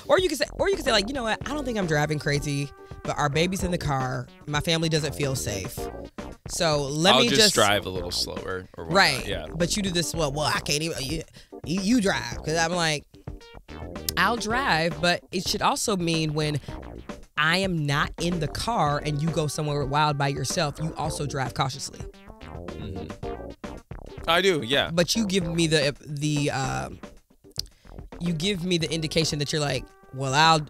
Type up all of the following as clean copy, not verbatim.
Or you could say like, you know what? I don't think I'm driving crazy, but our baby's in the car. My family doesn't feel safe. So I'll just drive a little slower or whatnot. Right. Yeah. But you do this, well, I can't even, you drive. Because I'm like, I'll drive, but it should also mean when I am not in the car and you go somewhere wild by yourself, you also drive cautiously. I do, yeah. But you give me the indication that you're like, well, I'll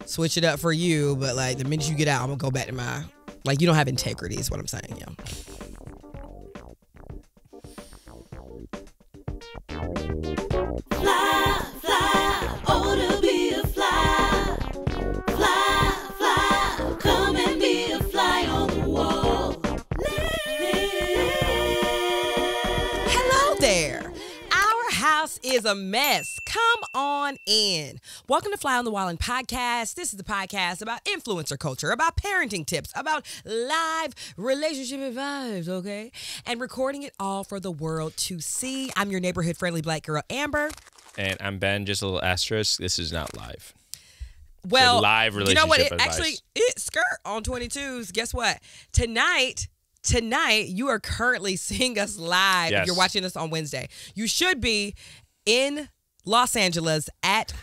switch it up for you, but like the minute you get out, I'm gonna go back to my, like, you don't have integrity is what I'm saying, yeah. Fly, fly, oh to be a fly. Fly, fly, come and be a fly on the wall. Hello there. Our house is a mess. Come on in. Welcome to Fly on the Wall and Podcast. This is the podcast about influencer culture, about parenting tips, about live relationship advice, okay? And recording it all for the world to see. I'm your neighborhood friendly black girl, Amber. And I'm Ben, just a little asterisk. This is not live. Well, live relationship you know what? It advice. actually, it's skirt on 22s. Guess what? Tonight, you are currently seeing us live. Yes. If you're watching this on Wednesday, you should be in Los Angeles at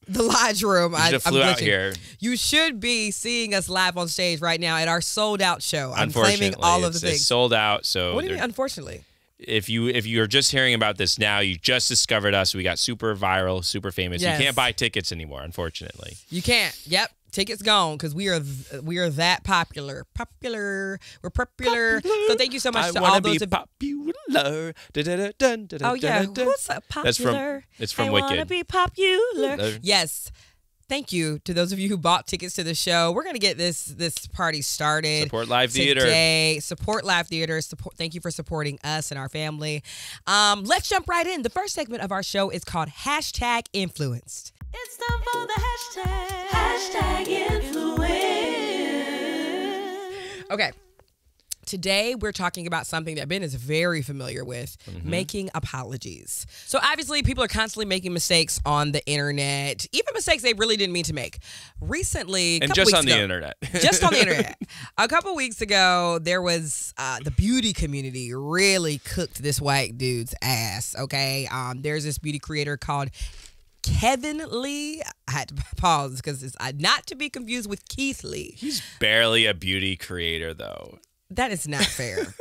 the Lodge Room. You should flew out here. You should be seeing us live on stage right now at our sold out show. I'm claiming Unfortunately, all of the things. it's sold out. So What do you mean, unfortunately? if you're just hearing about this now, you just discovered us. We got super viral, super famous. Yes. You can't buy tickets anymore, unfortunately. You can't. Yep. Tickets gone because we are that popular. Popular. We're popular. So thank you so much to all those. Popular. Oh yeah, who's popular? It's from I Wicked. I want to be popular. Yes. Thank you to those of you who bought tickets to the show. We're gonna get this party started. Support live theater. Today. Support live theater. Thank you for supporting us and our family. Let's jump right in. The first segment of our show is called #Influenced. It's time for the hashtag influence. Okay. Today, we're talking about something that Ben is very familiar with, making apologies. So obviously, people are constantly making mistakes on the internet, even mistakes they really didn't mean to make. Recently, and just on the internet. Just on the internet. A couple weeks ago, there was the beauty community really cooked this white dude's ass, okay? There's this beauty creator called Kevin Lee. I had to pause because it's not to be confused with Keith Lee. He's barely a beauty creator, though. That is not fair.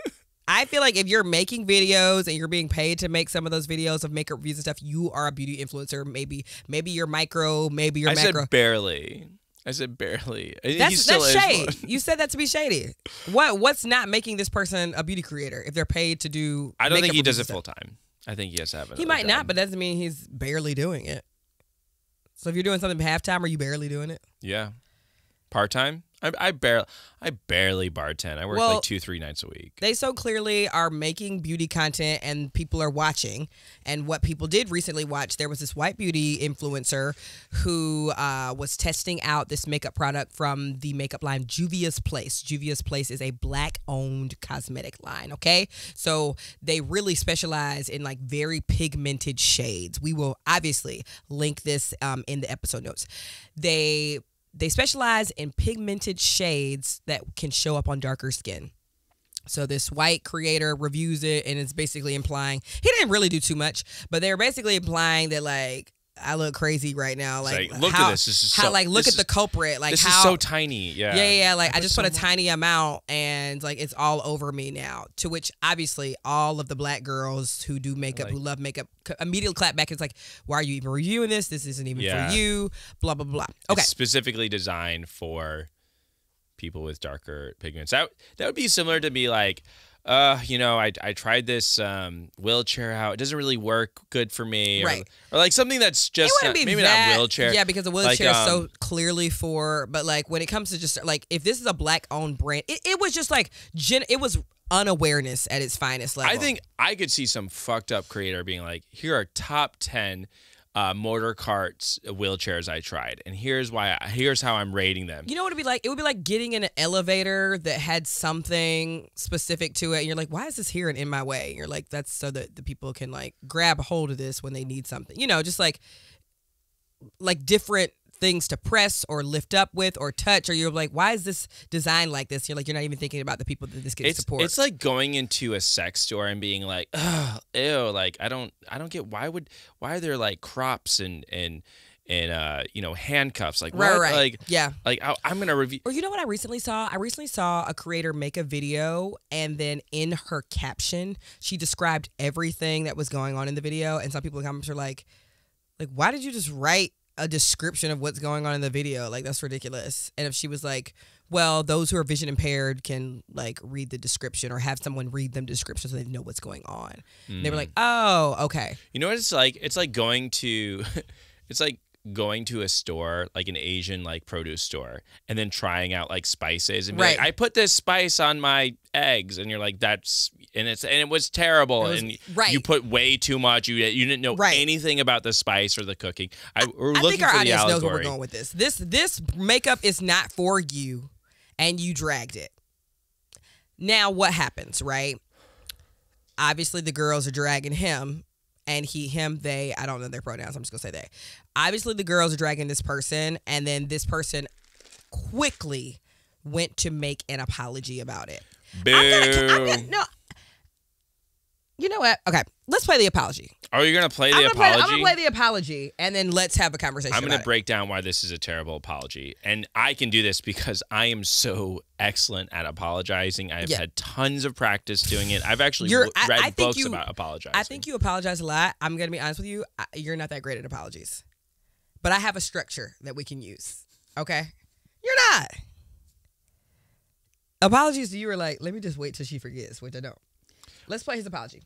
I feel like if you're making videos and you're being paid to make some of those videos of makeup reviews and stuff, you are a beauty influencer. Maybe you're micro, maybe you're macro. I said barely. That's shade. You said that to be shady. What's not making this person a beauty creator if they're paid to do? I don't think he does it stuff? full time. I think he has to have another He might job. not, but that doesn't mean he's barely doing it. So if you're doing something half-time, are you barely doing it? Yeah. Part-time? I barely bartend. I work like 2-3 nights a week. They so clearly are making beauty content and people are watching. And what people did recently watch, there was this white beauty influencer who was testing out this makeup product from the makeup line Juvia's Place. Juvia's Place is a black-owned cosmetic line, okay? So they really specialize in like very pigmented shades. We will obviously link this in the episode notes. They specialize in pigmented shades that can show up on darker skin. So this white creator reviews it and it's basically implying, he didn't really do too much, but they're basically implying that like, I look crazy right now. Like look at this. This is so, look at the culprit. Like this how, is so tiny. Yeah. Yeah. Like I just put a tiny amount and like it's all over me now. To which obviously all of the black girls who do makeup, who love makeup, immediately clap back. It's like, why are you even reviewing this? This isn't even for you. Blah blah blah. Okay. It's specifically designed for people with darker pigments. That would be similar to be like, I tried this wheelchair out. It doesn't really work good for me. Right. Or like something that's just maybe not wheelchair. Yeah, because a wheelchair is so clearly for, but like when it comes to just like, if this is a black owned brand, it was just like, it was unawareness at its finest level. I think I could see some fucked up creator being like, here are top 10 motor carts wheelchairs I tried, and here's how I'm rating them. You know what it'd be like? It would be like getting in an elevator that had something specific to it, and you're like, why is this here and in my way? And you're like, that's so that the people can like grab a hold of this when they need something. You know, just like like different things to press or lift up with or touch, or you're like, why is this designed like this? You're like, you're not even thinking about the people that this can support. It's like going into a sex store and being like, oh, ew, like I don't get why are there like crops and you know, handcuffs, like what? Right. Like, yeah, like I'm gonna review. Or you know what I recently saw? I recently saw a creator make a video, and then in her caption, she described everything that was going on in the video, and some people in the comments are like, why did you just write a description of what's going on in the video? Like, that's ridiculous. And if she was like, well, those who are vision impaired can like read the description or have someone read them description so they know what's going on. And they were like, oh, okay. You know what it's like? It's like going to, it's like going to a store, like an Asian like produce store, and then trying out like spices and be like, I put this spice on my eggs, and you're like, and it was terrible, and you put way too much. You didn't know anything about the spice or the cooking. I think our audience knows where we're going with this. This makeup is not for you, and you dragged it. Now what happens, right? Obviously the girls are dragging him. And they, I don't know their pronouns, I'm just going to say they. Obviously, the girls are dragging this person, and then this person quickly went to make an apology about it. Boo. No. You know what? Okay, let's play the apology. Are you going to play the apology? I'm going to play the apology, and then let's have a conversation I'm going to break down why this is a terrible apology. And I can do this because I am so excellent at apologizing. I've had tons of practice doing it. I've actually read books about apologizing. I think you apologize a lot. I'm going to be honest with you. You're not that great at apologies. But I have a structure that we can use, okay? You're not. Apologies to you are like, let me just wait till she forgets, which I don't. Let's play his apology.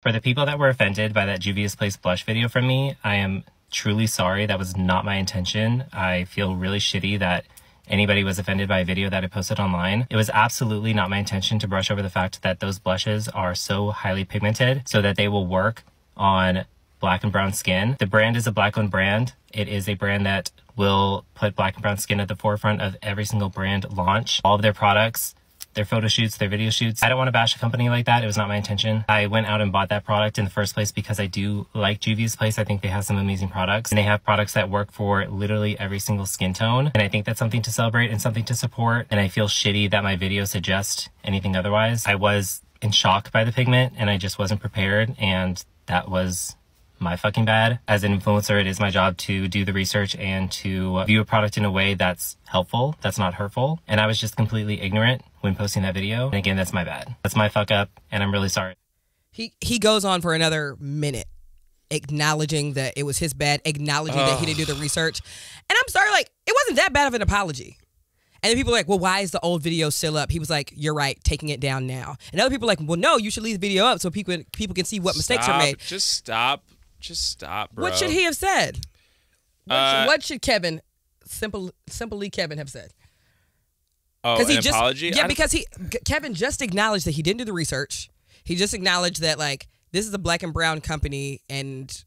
For the people that were offended by that Juvia's Place blush video from me, I am truly sorry. That was not my intention. I feel really shitty that anybody was offended by a video that I posted online. It was absolutely not my intention to brush over the fact that those blushes are so highly pigmented so that they will work on black and brown skin. The brand is a black-owned brand. It is a brand that will put black and brown skin at the forefront of every single brand launch. All of their products, their photo shoots, their video shoots. I don't want to bash a company like that. It was not my intention. I went out and bought that product in the first place because I do like Juvia's Place. I think they have some amazing products, and they have products that work for literally every single skin tone. And I think that's something to celebrate and something to support. And I feel shitty that my video suggests anything otherwise. I was in shock by the pigment, and I just wasn't prepared. And that was my fucking bad. As an influencer, it is my job to do the research and to view a product in a way that's helpful, that's not hurtful. And I was just completely ignorant when posting that video. And again, that's my bad. That's my fuck up, and I'm really sorry. He goes on for another minute acknowledging that it was his bad, acknowledging that he didn't do the research. And I'm sorry, like, it wasn't that bad of an apology. And then people are like, well, why is the old video still up? He was like, you're right, taking it down now. And other people are like, well, no, you should leave the video up so people can see what mistakes are made. Just stop. Just stop, bro. What should he have said? What should Kevin, simply Kevin, have said? Oh, an apology? Yeah, because Kevin just acknowledged that he didn't do the research. He just acknowledged that, like, this is a black and brown company, and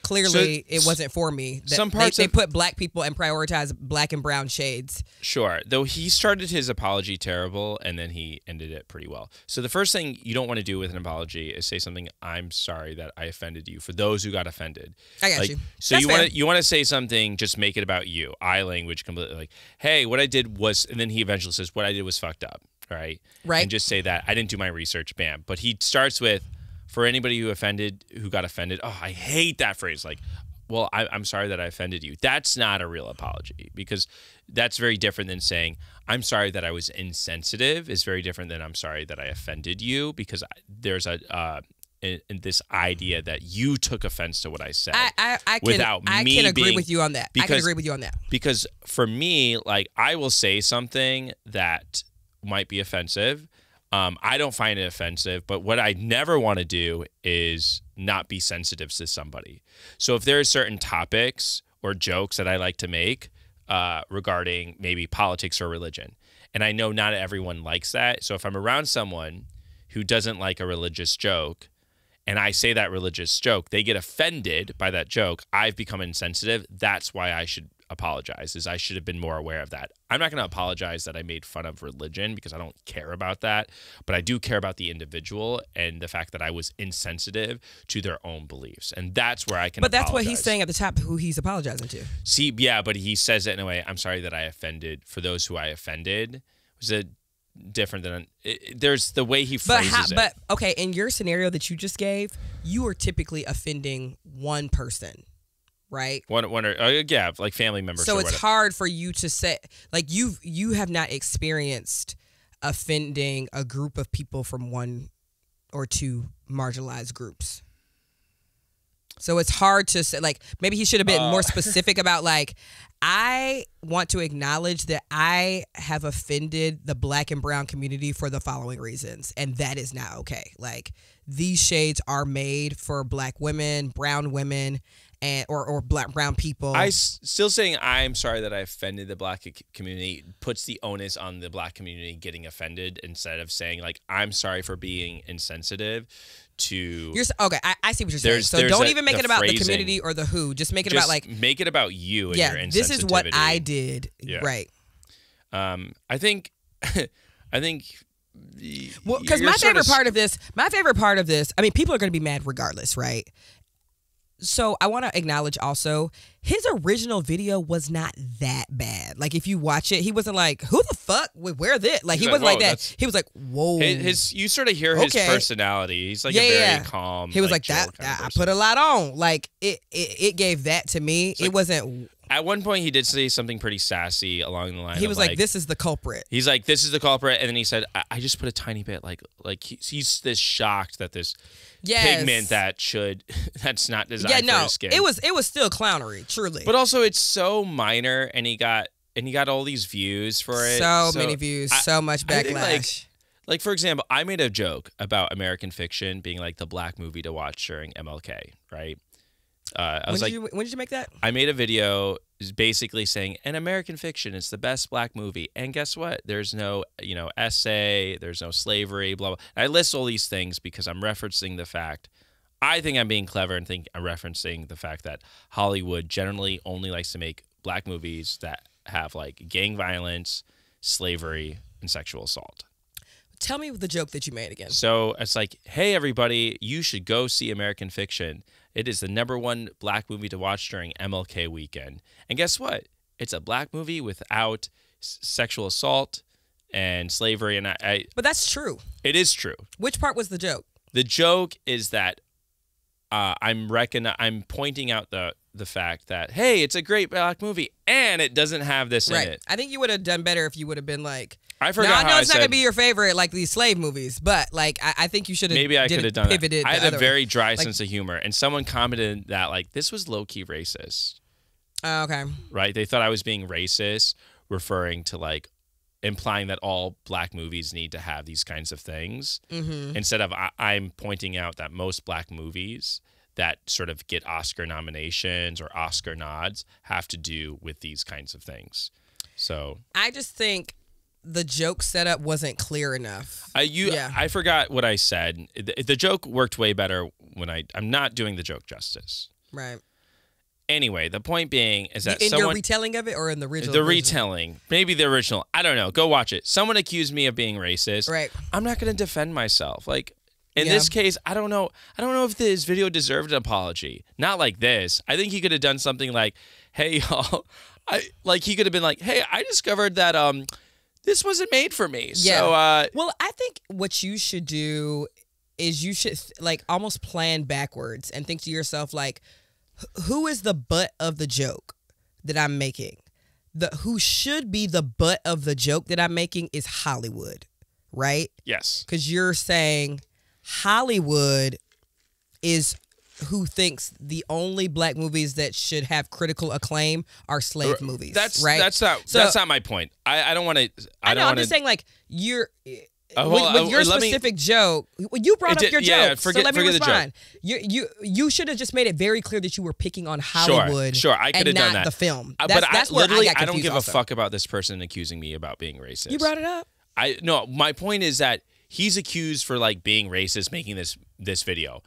clearly it wasn't for me. Some parts they put black people and prioritize black and brown shades. Sure. Though he started his apology terrible, and then he ended it pretty well. So the first thing you don't want to do with an apology is say something, I'm sorry that I offended you, for those who got offended. I got you. So you want to say something, just make it about you. I language completely, like, hey, what I did was, and then he eventually says, what I did was fucked up, right? Right. And just say that. I didn't do my research, bam. But he starts with, for anybody who got offended, oh, I hate that phrase. Like, well, I'm sorry that I offended you. That's not a real apology, because that's very different than saying, I'm sorry that I was insensitive, is very different than I'm sorry that I offended you, because there's this idea that you took offense to what I said. I can agree with you on that. I can agree with you on that. Because for me, like, I will say something that might be offensive. I don't find it offensive, but what I never want to do is not be sensitive to somebody. So if there are certain topics or jokes that I like to make regarding maybe politics or religion, and I know not everyone likes that. So if I'm around someone who doesn't like a religious joke, and I say that religious joke, they get offended by that joke, I've become insensitive. That's why apologize. Is I should have been more aware of that. I'm not going to apologize that I made fun of religion because I don't care about that, but I do care about the individual and the fact that I was insensitive to their own beliefs, and that's where I can. But that's apologize. what he's saying at the top. Who he's apologizing to? See, yeah, but he says it in a way. I'm sorry that I offended. For those who I offended, was it different than there's the way he phrases it. But okay, in your scenario that you just gave, you are typically offending one person, right? One or yeah, like family members. So or it's whatever. hard for you to say, like you have not experienced offending a group of people from one or two marginalized groups. So it's hard to say, like, maybe he should have been more specific about, like, I want to acknowledge that I have offended the Black and brown community for the following reasons, and that is not okay. Like, these shades are made for Black women, brown women, and or brown people. Still saying I'm sorry that I offended the Black community puts the onus on the Black community getting offended instead of saying, like, I'm sorry for being insensitive to. Okay, I see what you're saying. So don't even make it about the community or the who. Just make it about, like, make it about you and your insensitivity. This is what I did. Yeah. Right. I think. Well, because my favorite part of this, I mean, people are going to be mad regardless, right? So I want to acknowledge also his original video was not that bad. Like, if you watch it, he wasn't like, who the fuck would wear this? Like, he wasn't like that. He was like, whoa. You sort of hear his personality. He's like a very calm. He was like that. I put a lot on. Like, it gave that to me. It wasn't. At one point, he did say something pretty sassy along the line. He was like, "This is the culprit." He's like, "This is the culprit," and then he said, "I just put a tiny bit, like he's this shocked that this pigment that's not designed for his skin." it was still clownery, truly. But also, it's so minor, and he got all these views for it. So many views, so much backlash. Like, for example, I made a joke about American Fiction being like the Black movie to watch during MLK, right? When did you make that? I made a video basically saying, in American Fiction, it's the best Black movie. And guess what? There's no, essay, there's no slavery, blah, blah. And I list all these things because I'm referencing the fact, I think I'm being clever and think I'm referencing the fact that Hollywood generally only likes to make Black movies that have, like, gang violence, slavery, and sexual assault. Tell me the joke that you made again. So it's like, hey, everybody, you should go see American Fiction. It is the #1 Black movie to watch during MLK weekend. And guess what? It's a Black movie without sexual assault and slavery. And But that's true. It is true. Which part was the joke? The joke is that I'm pointing out the fact that, hey, it's a great Black movie and it doesn't have this in it. I think you would have done better if you would have been like, I forgot. I know it's not gonna be your favorite, like these slave movies, but like I think you should have. Maybe I could have done it. I had a very dry like, sense of humor, and someone commented that, like, this was low key racist. Okay. Right. They thought I was being racist, referring to, like, implying that all Black movies need to have these kinds of things, instead of I'm pointing out that most Black movies that sort of get Oscar nominations or Oscar nods have to do with these kinds of things. So I just think the joke setup wasn't clear enough. I forgot what I said. The joke worked way better when I'm not doing the joke justice. Right. Anyway, the point being is that in your retelling of it or in the original? The retelling, maybe the original. I don't know. Go watch it. Someone accused me of being racist. Right. I'm not going to defend myself. Like, in this case, I don't know. I don't know if this video deserved an apology. Not like this. I think he could have done something like, "Hey, y'all," he could have been like, "Hey, I discovered that this wasn't made for me." Yeah. So, well, I think what you should do is you should like almost plan backwards and think to yourself, like, who is the butt of the joke that I'm making? Who should be the butt of the joke that I'm making is Hollywood, right? Yes. Because you're saying Hollywood is who thinks the only Black movies that should have critical acclaim are slave movies. Right? That's not my point. I don't want to. I'm just saying, like, you're with your specific joke. You brought up your joke, so let me respond. You should have just made it very clear that you were picking on Hollywood. Sure, I could have done that. The film. That's where I don't give a fuck about this person accusing me about being racist. You brought it up. No, my point is that he's accused for, like, being racist, making this video.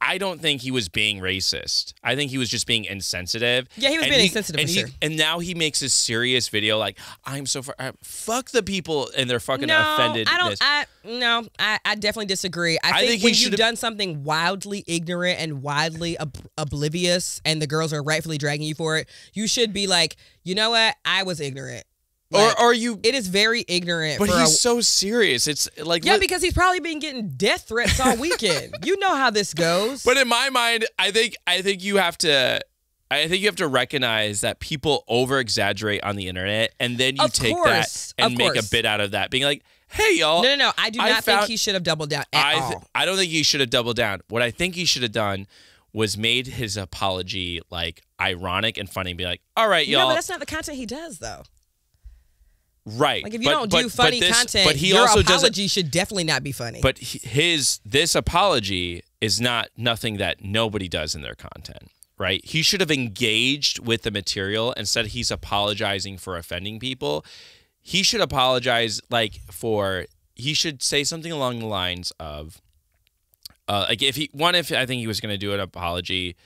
I don't think he was being racist. I think he was just being insensitive. Yeah, he was being insensitive, and for sure. And now he makes a serious video like, I'm so far. Fuck the people and their fucking offendedness. I definitely disagree. I think when you've done something wildly ignorant and wildly oblivious, and the girls are rightfully dragging you for it, you should be like, you know what? I was ignorant. Like, or you? It is very ignorant. But he's so serious. It's like because he's probably been getting death threats all weekend. You know how this goes. But in my mind, I think you have to. I think you have to recognize that people over exaggerate on the internet, and then you take that and make a bit out of that, being like, "Hey, y'all." No. I do not think he should have doubled down at all. I don't think he should have doubled down. What I think he should have done was made his apology like ironic and funny, and be like, "All right, y'all." No, but that's not the content he does, though. Right. Like if you don't do funny content, your apology should definitely not be funny. But this apology is not nothing that nobody does in their content, right? He should have engaged with the material instead. He's apologizing for offending people. He should apologize he should say something along the lines of if I think he was going to do an apology,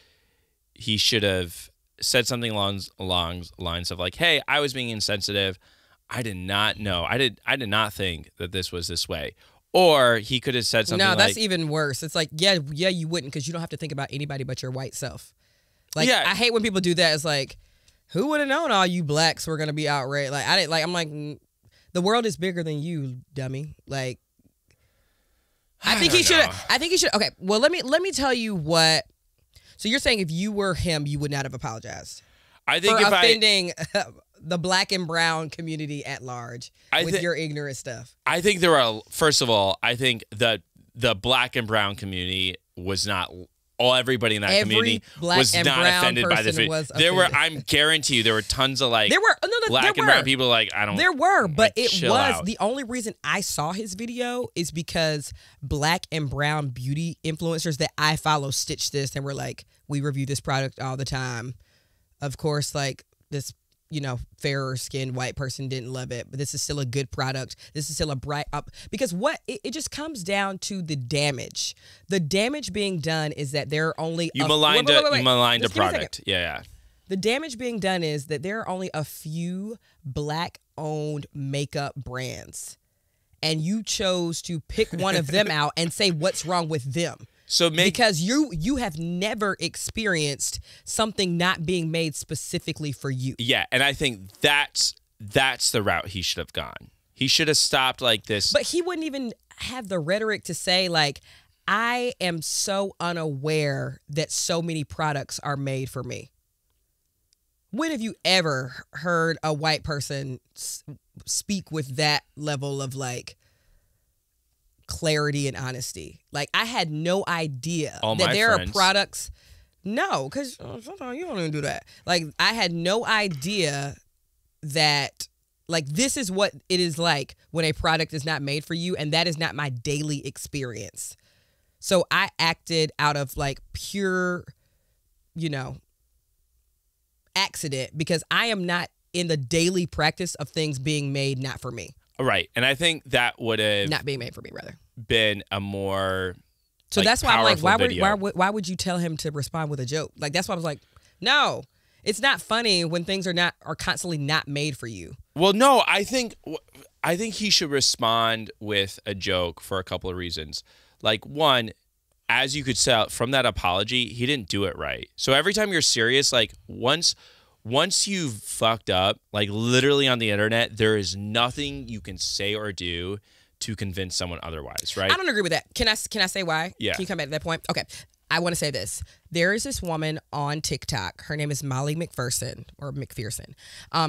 he should have said something along lines of like, "Hey, I was being insensitive. I did not know. I did not think that this was this way." Or he could have said something like... No, that's even worse. It's like, yeah, you wouldn't, because you don't have to think about anybody but your white self. Like, I hate when people do that. It's like, who would have known all you blacks were going to be outraged? Like, I'm like, the world is bigger than you, dummy. Like, I think he should. Okay, well, let me tell you what. So you're saying if you were him, you would not have apologized. I think for offending the black and brown community at large with your ignorant stuff. I think first of all, I think that the black and brown community was not everybody in that community was not offended by this video. I guarantee you there were tons of black and brown people like, I don't. There were, but it was out. The only reason I saw his video is because black and brown beauty influencers that I follow stitched this and were like, we review this product all the time. Of course, like this, fairer skinned white person didn't love it, but this is still a good product. This is still a bright up, because it just comes down to the damage. The damage being done is that there are only you maligned a product. Yeah. The damage being done is that there are only a few black owned makeup brands, and you chose to pick one of them out and say what's wrong with them. Because you have never experienced something not being made specifically for you. Yeah, and I think that's the route he should have gone. He should have stopped like this. But he wouldn't even have the rhetoric to say like, I am so unaware that so many products are made for me. When have you ever heard a white person speak with that level of like clarity and honesty? Like, I had no idea that there are products. No, because sometimes you don't even do that. Like, I had no idea that like this is what it is like when a product is not made for you, and that is not my daily experience. So I acted out of like pure, accident, because I am not in the daily practice of things being made not for me. Right. And I think that would have not being made for me, rather, been a more that's why I'm like, why would you tell him to respond with a joke? Like, that's why I was like, no, it's not funny when things are constantly not made for you. Well, no, I think he should respond with a joke for a couple of reasons. Like, one, as you could tell from that apology, he didn't do it right. So every time you're serious, like once you've fucked up, like literally on the internet, there is nothing you can say or do to convince someone otherwise, right? I don't agree with that. Can I say why? Yeah. Can you come back to that point? Okay. I want to say this. There is this woman on TikTok. Her name is Molly McPherson.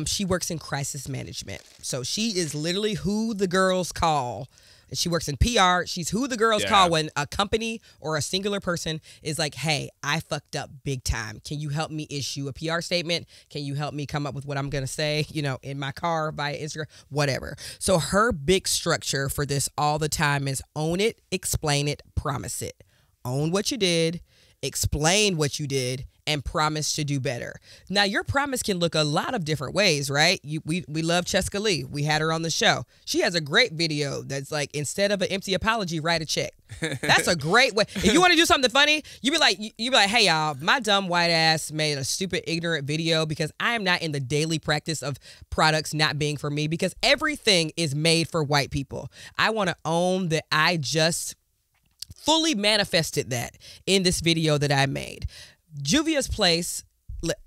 She works in crisis management. So she is literally who the girls call. She works in PR. She's who the girls call when a company or a singular person is like, hey, I fucked up big time. Can you help me issue a PR statement? Can you help me come up with what I'm going to say, in my car, via Instagram, whatever. So her big structure for this all the time is own it, explain it, promise it. Own what you did, explain what you did, and promise to do better. Now, your promise can look a lot of different ways, right? We love Cheska Lee. We had her on the show. She has a great video that's like, instead of an empty apology, write a check. That's a great way. If you want to do something funny, you be like, hey y'all, my dumb white ass made a stupid ignorant video because I am not in the daily practice of products not being for me, because everything is made for white people. I want to own that I just fully manifested that in this video that I made. Juvia's Place,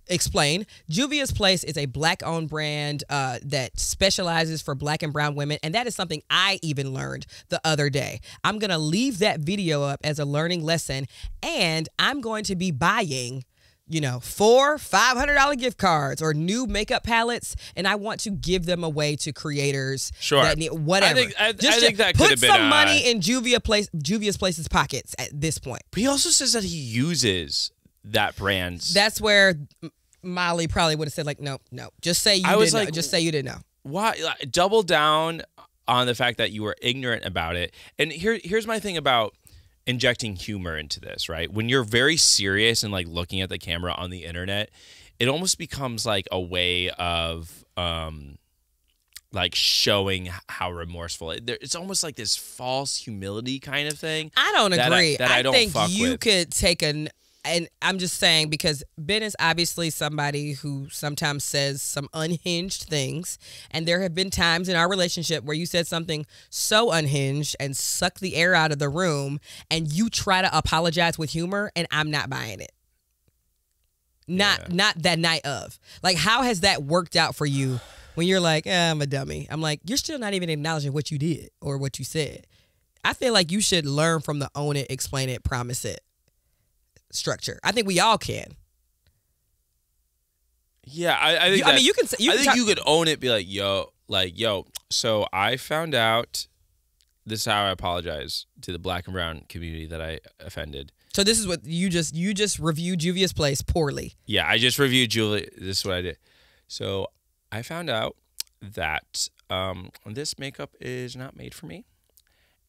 explain. Juvia's Place is a Black-owned brand that specializes for Black and brown women, and that is something I even learned the other day. I'm going to leave that video up as a learning lesson, and I'm going to be buying, you know, $400, $500 gift cards or new makeup palettes, and I want to give them away to creators. Sure. That need, whatever. I think that could put have been some money in Juvia's Place's pockets at this point. But he also says that he uses that brand's. That's where Molly probably would have said, like, no, just say you didn't know. Just say you didn't know. Why? Like, double down on the fact that you were ignorant about it. And here's my thing about injecting humor into this, right? When you're very serious and like looking at the camera on the internet, it almost becomes like a way of like showing how remorseful it's almost like this false humility kind of thing. I don't agree. I don't think fuck you with. could take and I'm just saying, because Ben is obviously somebody who sometimes says some unhinged things, and there have been times in our relationship where you said something so unhinged and sucked the air out of the room, and you try to apologize with humor, and I'm not buying it. Not that night of. Like, how has that worked out for you when you're like, I'm a dummy? I'm like, you're still not even acknowledging what you did or what you said. I feel like you should learn from the own it, explain it, promise it structure. I think we all can. Yeah, I think. I mean, you can. I think you could own it. Be like, yo. So I found out. This is how I apologize to the Black and brown community that I offended. So this is what you just reviewed Juvia's Place poorly. Yeah, I just reviewed Julia. This is what I did. So I found out that this makeup is not made for me,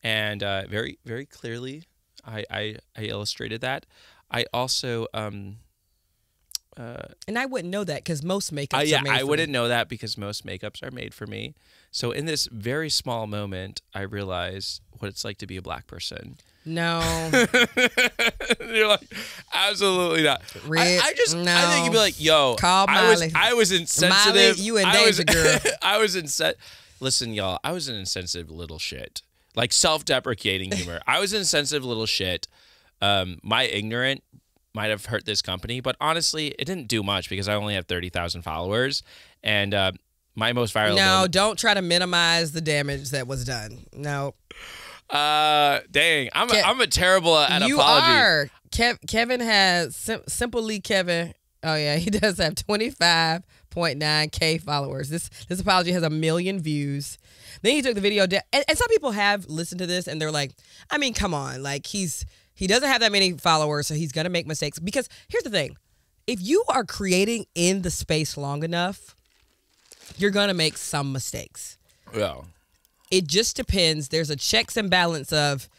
and very, very clearly, I illustrated that. I also and I wouldn't know that because most makeups are made for I wouldn't me. know that because most makeups are made for me. So in this very small moment, I realized what it's like to be a Black person. No. You're like, absolutely not. I think you'd be like, yo, call Molly. I was insensitive. Molly, you in danger, girl. I was Listen, y'all, I was an insensitive little shit. Like self-deprecating humor. I was an insensitive little shit. My ignorant might have hurt this company, but honestly, it didn't do much because I only have 30,000 followers, and my most viral. No, don't try to minimize the damage that was done. No. Dang, I'm a terrible at apology. You are. Kevin has Simply Kevin. Oh yeah, he does have 25.9K followers. This apology has 1 million views. Then he took the video down, and some people have listened to this and they're like, I mean, come on, like he doesn't have that many followers, so he's gonna make mistakes. Because here's the thing, if you are creating in the space long enough, you're gonna make some mistakes. Yeah. It just depends. There's a checks and balance of,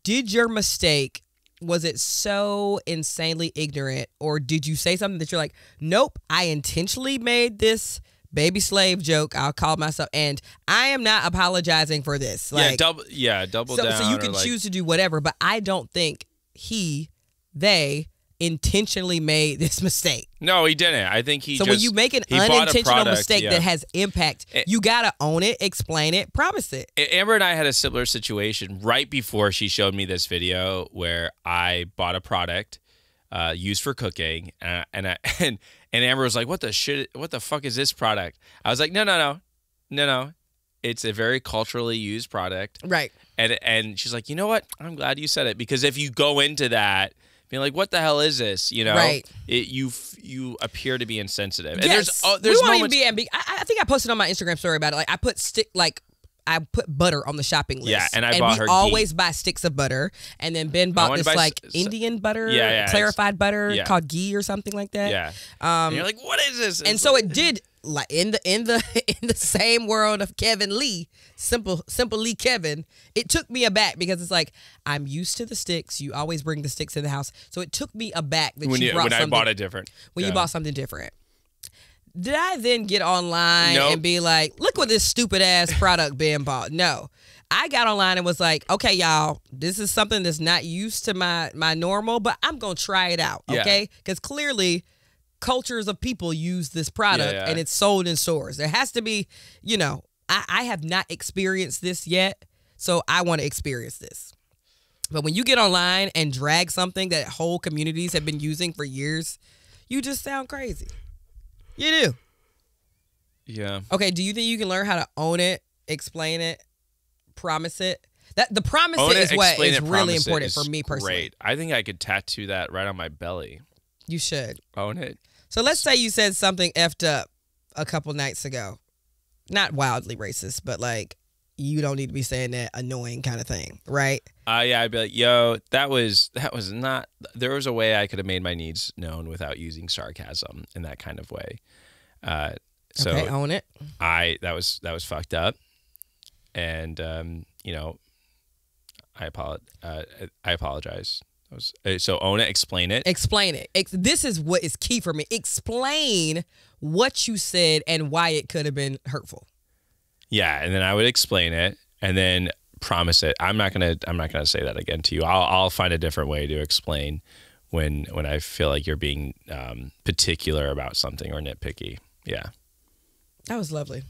did your mistake, was it so insanely ignorant, or did you say something that you're like, nope, I intentionally made this baby slave joke, I'll call myself, and I am not apologizing for this. Like, double down. So you can choose to do whatever, but I don't think they intentionally made this mistake. No, he didn't. I think So when you make an unintentional mistake that has impact, you gotta own it, explain it, promise it. Amber and I had a similar situation right before she showed me this video where I bought a product used for cooking, and Amber was like, "What the shit? What the fuck is this product?" I was like, "No. It's a very culturally used product." Right. And she's like, "You know what? I'm glad you said it, because if you go into that being like, what the hell is this? You know, right. You appear to be insensitive." And yes. there's we won't moments. even be I think I posted on my Instagram story about it. Like, I put butter on the shopping list. Yeah, and I bought her we always buy sticks of butter. And then Ben bought this Indian butter, clarified butter called ghee or something like that. Yeah. And you're like, what is this? And so it did like in the in the same world of Kevin Lee, simple Lee Kevin, it took me aback because it's like I'm used to the sticks. You always bring the sticks in the house, so it took me aback that when you brought something. I bought it different. When you bought something different. Did I then get online and be like, look what this stupid ass product being bought? No. I got online and was like, okay, y'all, this is something that's not used to my normal, but I'm going to try it out, okay? Because clearly cultures of people use this product and it's sold in stores. There has to be, you know, I have not experienced this yet, so I want to experience this. But when you get online and drag something that whole communities have been using for years, you just sound crazy. You do. Yeah. Okay, do you think you can learn how to own it, explain it, promise it? That the promise Own it is what is really promise important is for me personally. Great. I think I could tattoo that right on my belly. You should. Own it. So let's say you said something effed up a couple nights ago. Not wildly racist, but like you don't need to be saying that annoying kind of thing, right? Yeah, I'd be like, yo, that was not, there was a way I could have made my needs known without using sarcasm in that kind of way. So okay, own it. That was fucked up. And, you know, I apologize. So own it, explain it. Explain it. This is what is key for me. Explain what you said and why it could have been hurtful. Yeah, and then I would explain it and then promise it. I'm not gonna say that again to you. I'll find a different way to explain when I feel like you're being particular about something or nitpicky. Yeah. That was lovely.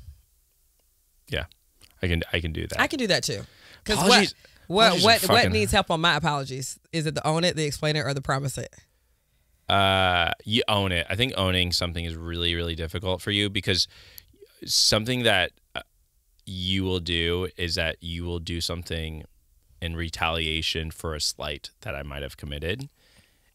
Yeah. I can do that. I can do that too. Because what needs help on my apologies? Is it the own it, the explain it, or the promise it? You own it. I think owning something is really, really difficult for you because something that you will do is that you will do something in retaliation for a slight that I might have committed.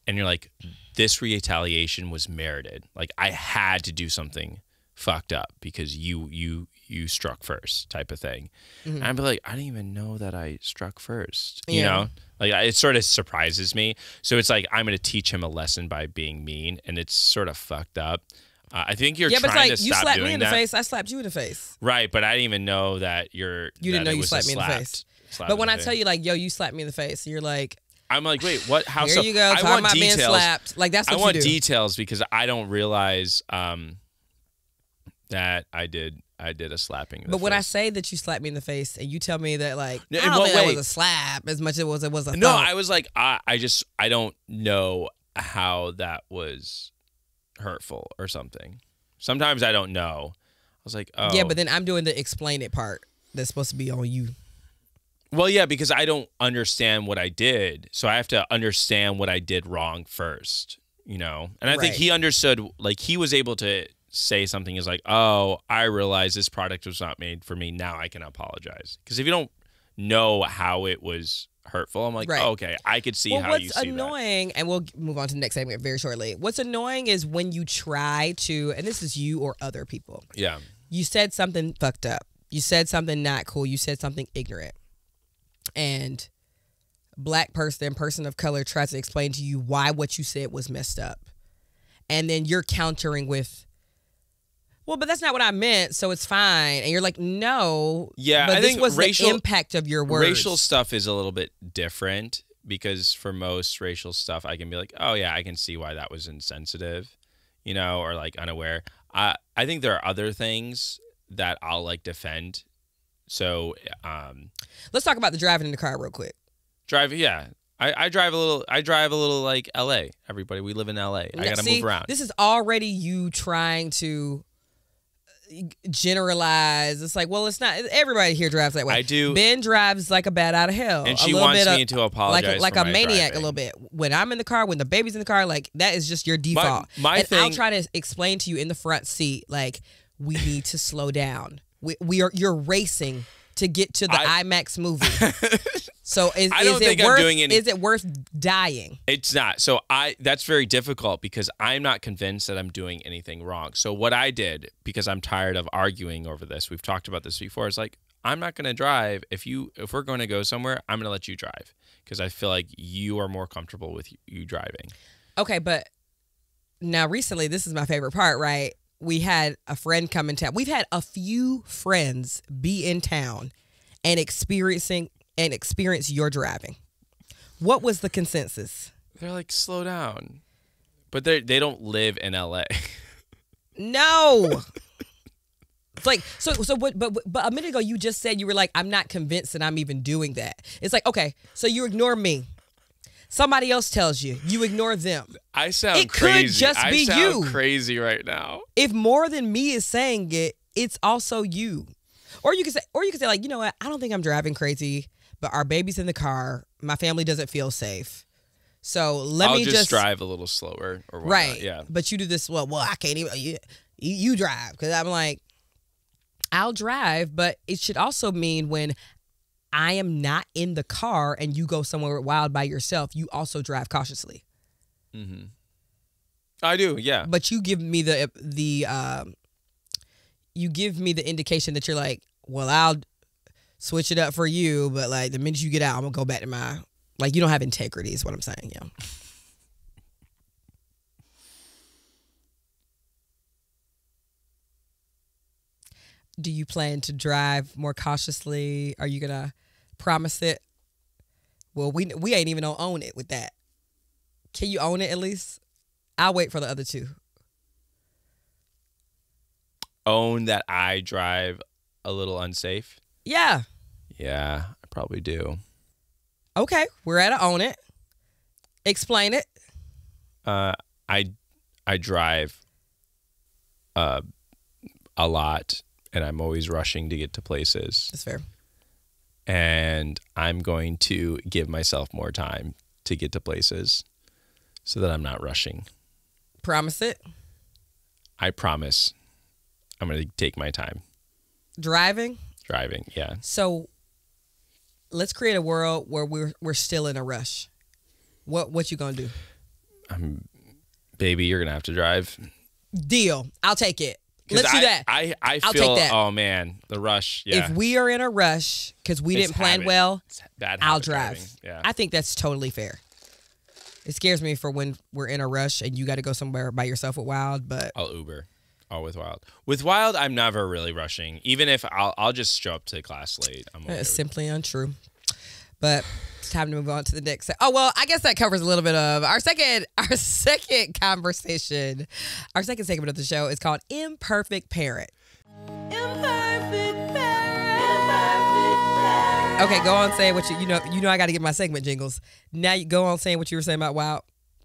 And you're like, this retaliation was merited. Like I had to do something fucked up because you struck first type of thing. Mm-hmm. And I'd be like, I didn't even know that I struck first. You know, like it sort of surprises me. So it's like, I'm going to teach him a lesson by being mean. And it's sort of fucked up. I think you're trying to stop doing that. You slapped me in the face. I slapped you in the face. Right, but I didn't even know that you didn't know you slapped me in the face. But when I tell you like, yo, you slapped me in the face, you're like, I'm like, wait, what? How? Here you go. Talking about being slapped. Like that's what you do. I want details because I don't realize that I did a slapping. But when I say that you slapped me in the face and you tell me that like, I don't think that was a slap as much as it was a no, thump. I was like, I don't know how that was hurtful or something. Sometimes I don't know. I was like, oh. Yeah, but then I'm doing the explain it part that's supposed to be on you. Well, yeah, because I don't understand what I did. So I have to understand what I did wrong first, you know? And I think he understood, like he was able to say something is like, oh, I realize this product was not made for me. Now I can apologize. Because if you don't know how it was hurtful, I'm like, oh, okay, I could see how you see that. What's annoying, and we'll move on to the next segment very shortly. What's annoying is when you try to, and this is you or other people. Yeah. You said something fucked up. You said something not cool. You said something ignorant. And black person of color tries to explain to you why what you said was messed up. And then you're countering with, well, but that's not what I meant, so it's fine. And you're like, no. Yeah, but I this think was the impact of your words. Racial stuff is a little bit different because for most racial stuff, I can be like, oh, yeah, I can see why that was insensitive, you know, or like unaware. I think there are other things that I'll like defend. So let's talk about the driving in the car real quick. Yeah. I drive a little like LA. Everybody, we live in LA. I got to move around. This is already you trying to generalize. It's like, well, it's not everybody here drives that way. I do. Ben drives like a bat out of hell. And she wants me to apologize like for a my maniac driving. a little bit. When I'm in the car, when the baby's in the car, like that is just your default. I'll try to explain to you in the front seat, like, we need to slow down. You're racing to get to the IMAX movie. So is it worth dying? It's not. So that's very difficult because I'm not convinced that I'm doing anything wrong. So what I did, because I'm tired of arguing over this, we've talked about this before, is like, I'm not going to drive. If we're going to go somewhere, I'm going to let you drive because I feel like you are more comfortable with you driving. Okay, but now recently, this is my favorite part, right? we had a friend come in town. We've had a few friends be in town and experience your driving. What was the consensus? They're like, slow down. But they don't live in LA. No. It's like, but a minute ago you just said you were like, I'm not convinced that I'm even doing that. It's like, okay, so you ignore me. Somebody else tells you. You ignore them. I sound it crazy. Could just be I sound you. crazy right now. If more than me is saying it, it's also you. Or you can say like, you know what? I don't think I'm driving crazy, but our baby's in the car. My family doesn't feel safe. So I'll just drive a little slower or whatnot. Right. Yeah. But you do this, well, I can't even, you drive. Because I'm like, I'll drive, but it should also mean when I am not in the car and you go somewhere wild by yourself, you also drive cautiously. Mm-hmm. I do, yeah. But you give me the indication that you're like, well, I'll switch it up for you, but like the minute you get out, I'm gonna go back to my, like, you don't have integrity is what I'm saying, yeah. Do you plan to drive more cautiously? Are you gonna promise it? Well, we ain't even gonna own it with that. Can you own it at least? I'll wait for the other two. Own that I drive a little unsafe? Yeah. Yeah, I probably do. Okay, we're at a own it. Explain it. I drive a lot, and I'm always rushing to get to places. That's fair. And I'm going to give myself more time to get to places so that I'm not rushing. Promise it. I promise. I'm going to take my time. Driving, yeah. So let's create a world where we're still in a rush. What you gonna do? Baby, you're gonna have to drive. Deal. I'll take it. Let's do that. I I'll feel. take that. Oh man, the rush. Yeah. If we are in a rush because we didn't plan well, it's bad I'll habit drive. driving. Yeah. I think that's totally fair. It scares me for when we're in a rush and you got to go somewhere by yourself with Wilde, but I'll Uber. Or with Wilde. With Wilde, I'm never really rushing. Even if I'll just show up to class late. I'm okay it's simply untrue. But it's time to move on to the next. Oh well, I guess that covers a little bit of our second conversation. Our second segment of the show is called Imperfect Parent. Imperfect parent. Okay, go on saying what you know. I got to get my segment jingles. Now you go on saying what you were saying about Wilde.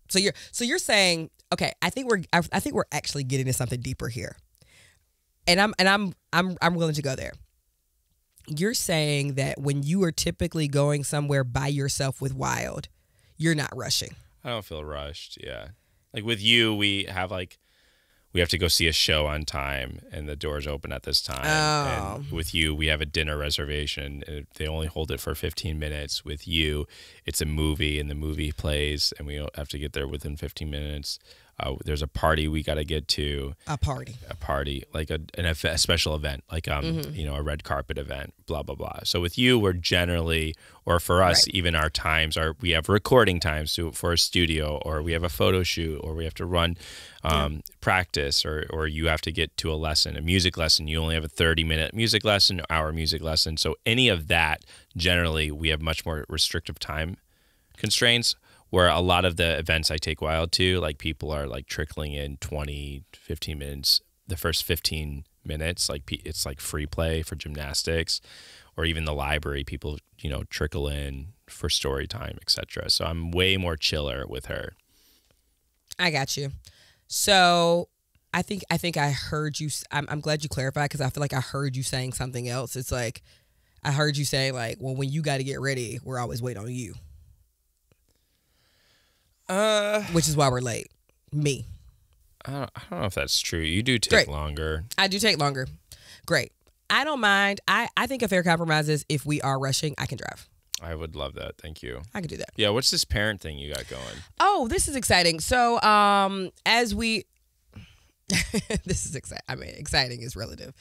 So you're saying, okay, I think we're actually getting to something deeper here, and I'm willing to go there. You're saying that when you are typically going somewhere by yourself with Wilde, you're not rushing. I don't feel rushed. Yeah, like with you, we have to go see a show on time, and the doors open at this time. Oh. And with you, we have a dinner reservation, and they only hold it for 15 minutes. With you, it's a movie, and the movie plays, and we have to get there within 15 minutes. There's a party we got to get to. A party, like a special event, like a red carpet event, blah blah blah. So with you, we're generally, or for us, even our times are, we have recording times for a studio, or we have a photo shoot, or we have to run practice, or you have to get to a music lesson. You only have a 30-minute music lesson, hour music lesson. So any of that, generally, we have much more restrictive time constraints. Where a lot of the events I take Wilde to, like people are like trickling in 20, 15 minutes, the first 15 minutes, like it's like free play for gymnastics, or even the library, people, trickle in for story time, etc. So I'm way more chiller with her. I got you. So I think I heard you. I'm glad you clarified, because I feel like I heard you saying something else. It's like I heard you say like, well, when you got to get ready, we're always waiting on you. Which is why we're late. Me. I don't know if that's true. You do take longer. I do take longer. Great. I don't mind. I think a fair compromise is if we are rushing, I can drive. I would love that. Thank you. I can do that. Yeah. What's this parent thing you got going? Oh, this is exciting. So, as we, this is exciting. I mean, exciting is relative.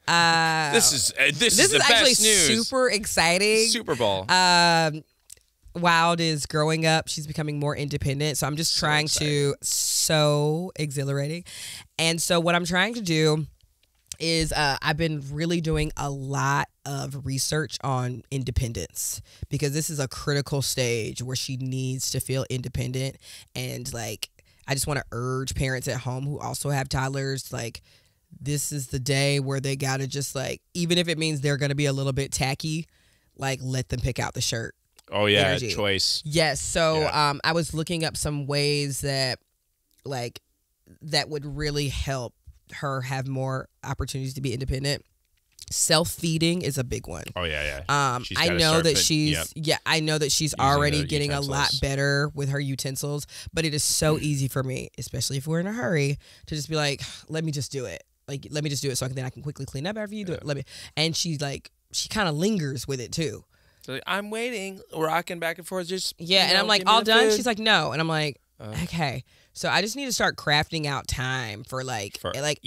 This is the actually best news. super exciting. Super Bowl. Wilde is growing up. She's becoming more independent. So I'm just trying to, so exhilarating. And so what I'm trying to do is I've been really doing a lot of research on independence, because this is a critical stage where she needs to feel independent. And like, I just want to urge parents at home who also have toddlers, like, this is the day where they got to just like, even if it means they're going to be a little bit tacky, like, let them pick out the shirt. Oh yeah, energy. choice. Yes. So I was looking up some ways that like that would really help her have more opportunities to be independent. Self-feeding is a big one. Oh yeah. I know that I know that she's already getting a lot better with her utensils, but it is so easy for me, especially if we're in a hurry, to just be like, let me just do it. Like, let me just do it so then I can quickly clean up after you do it. And she's like, she kind of lingers with it too. So I'm waiting, rocking back and forth, just and I'm like, all done? She's like, no. And I'm like, okay. So I just need to start crafting out time for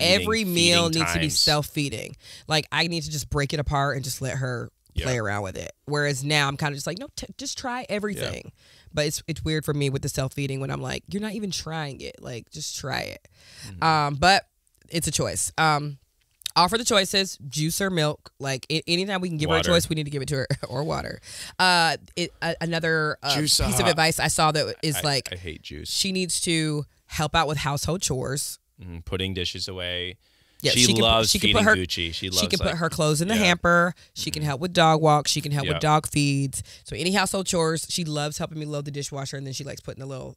every meal needs to be self-feeding. Like, I need to just break it apart and just let her play around with it. Whereas now I'm kind of just like, no, just try everything. Yeah. But it's weird for me with the self-feeding when I'm like, you're not even trying it. Like, just try it. Mm-hmm. But it's a choice. Offer the choices, juice or milk. Like, anytime we can give her a choice, we need to give it to her, or water. Another piece of advice I saw that is I hate juice. She needs to help out with household chores. Putting dishes away. Yeah, she loves feeding Gucci. She can put her clothes in the hamper. She can help with dog walks. She can help with dog feeds. So any household chores, she loves helping me load the dishwasher, and then she likes putting the little